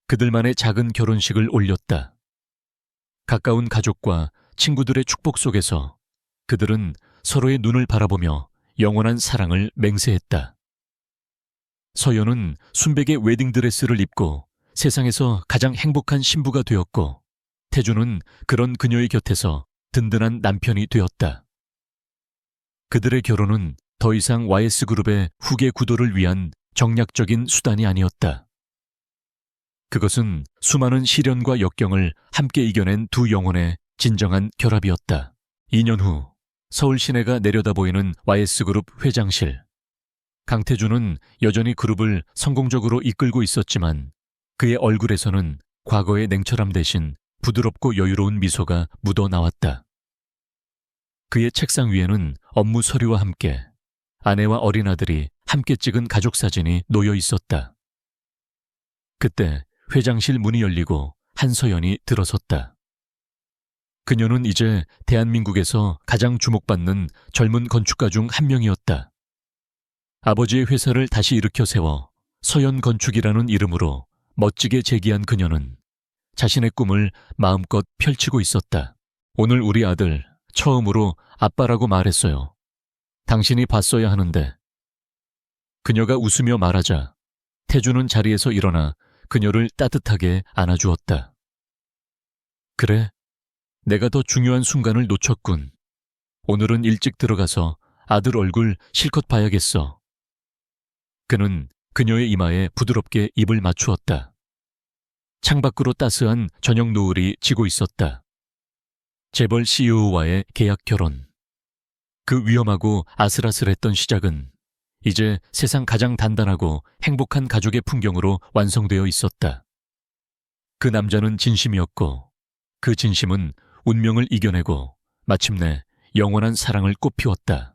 Speaker 1: 그들만의 작은 결혼식을 올렸다. 가까운 가족과 친구들의 축복 속에서 그들은 서로의 눈을 바라보며 영원한 사랑을 맹세했다. 서연은 순백의 웨딩드레스를 입고 세상에서 가장 행복한 신부가 되었고 태주는 그런 그녀의 곁에서 든든한 남편이 되었다. 그들의 결혼은 더 이상 YS그룹의 후계 구도를 위한 정략적인 수단이 아니었다. 그것은 수많은 시련과 역경을 함께 이겨낸 두 영혼의 진정한 결합이었다. 2년 후 서울 시내가 내려다보이는 YS그룹 회장실. 강태준은 여전히 그룹을 성공적으로 이끌고 있었지만 그의 얼굴에서는 과거의 냉철함 대신 부드럽고 여유로운 미소가 묻어나왔다. 그의 책상 위에는 업무 서류와 함께 아내와 어린 아들이 함께 찍은 가족 사진이 놓여 있었다. 그때 회장실 문이 열리고 한서연이 들어섰다. 그녀는 이제 대한민국에서 가장 주목받는 젊은 건축가 중 한 명이었다. 아버지의 회사를 다시 일으켜 세워 서연 건축이라는 이름으로 멋지게 재기한 그녀는 자신의 꿈을 마음껏 펼치고 있었다. 오늘 우리 아들 처음으로 아빠라고 말했어요. 당신이 봤어야 하는데. 그녀가 웃으며 말하자 태주는 자리에서 일어나 그녀를 따뜻하게 안아주었다. 그래, 내가 더 중요한 순간을 놓쳤군. 오늘은 일찍 들어가서 아들 얼굴 실컷 봐야겠어. 그는 그녀의 이마에 부드럽게 입을 맞추었다. 창밖으로 따스한 저녁 노을이 지고 있었다. 재벌 CEO와의 계약 결혼. 그 위험하고 아슬아슬했던 시작은 이제 세상 가장 단단하고 행복한 가족의 풍경으로 완성되어 있었다. 그 남자는 진심이었고 그 진심은 운명을 이겨내고 마침내 영원한 사랑을 꽃피웠다.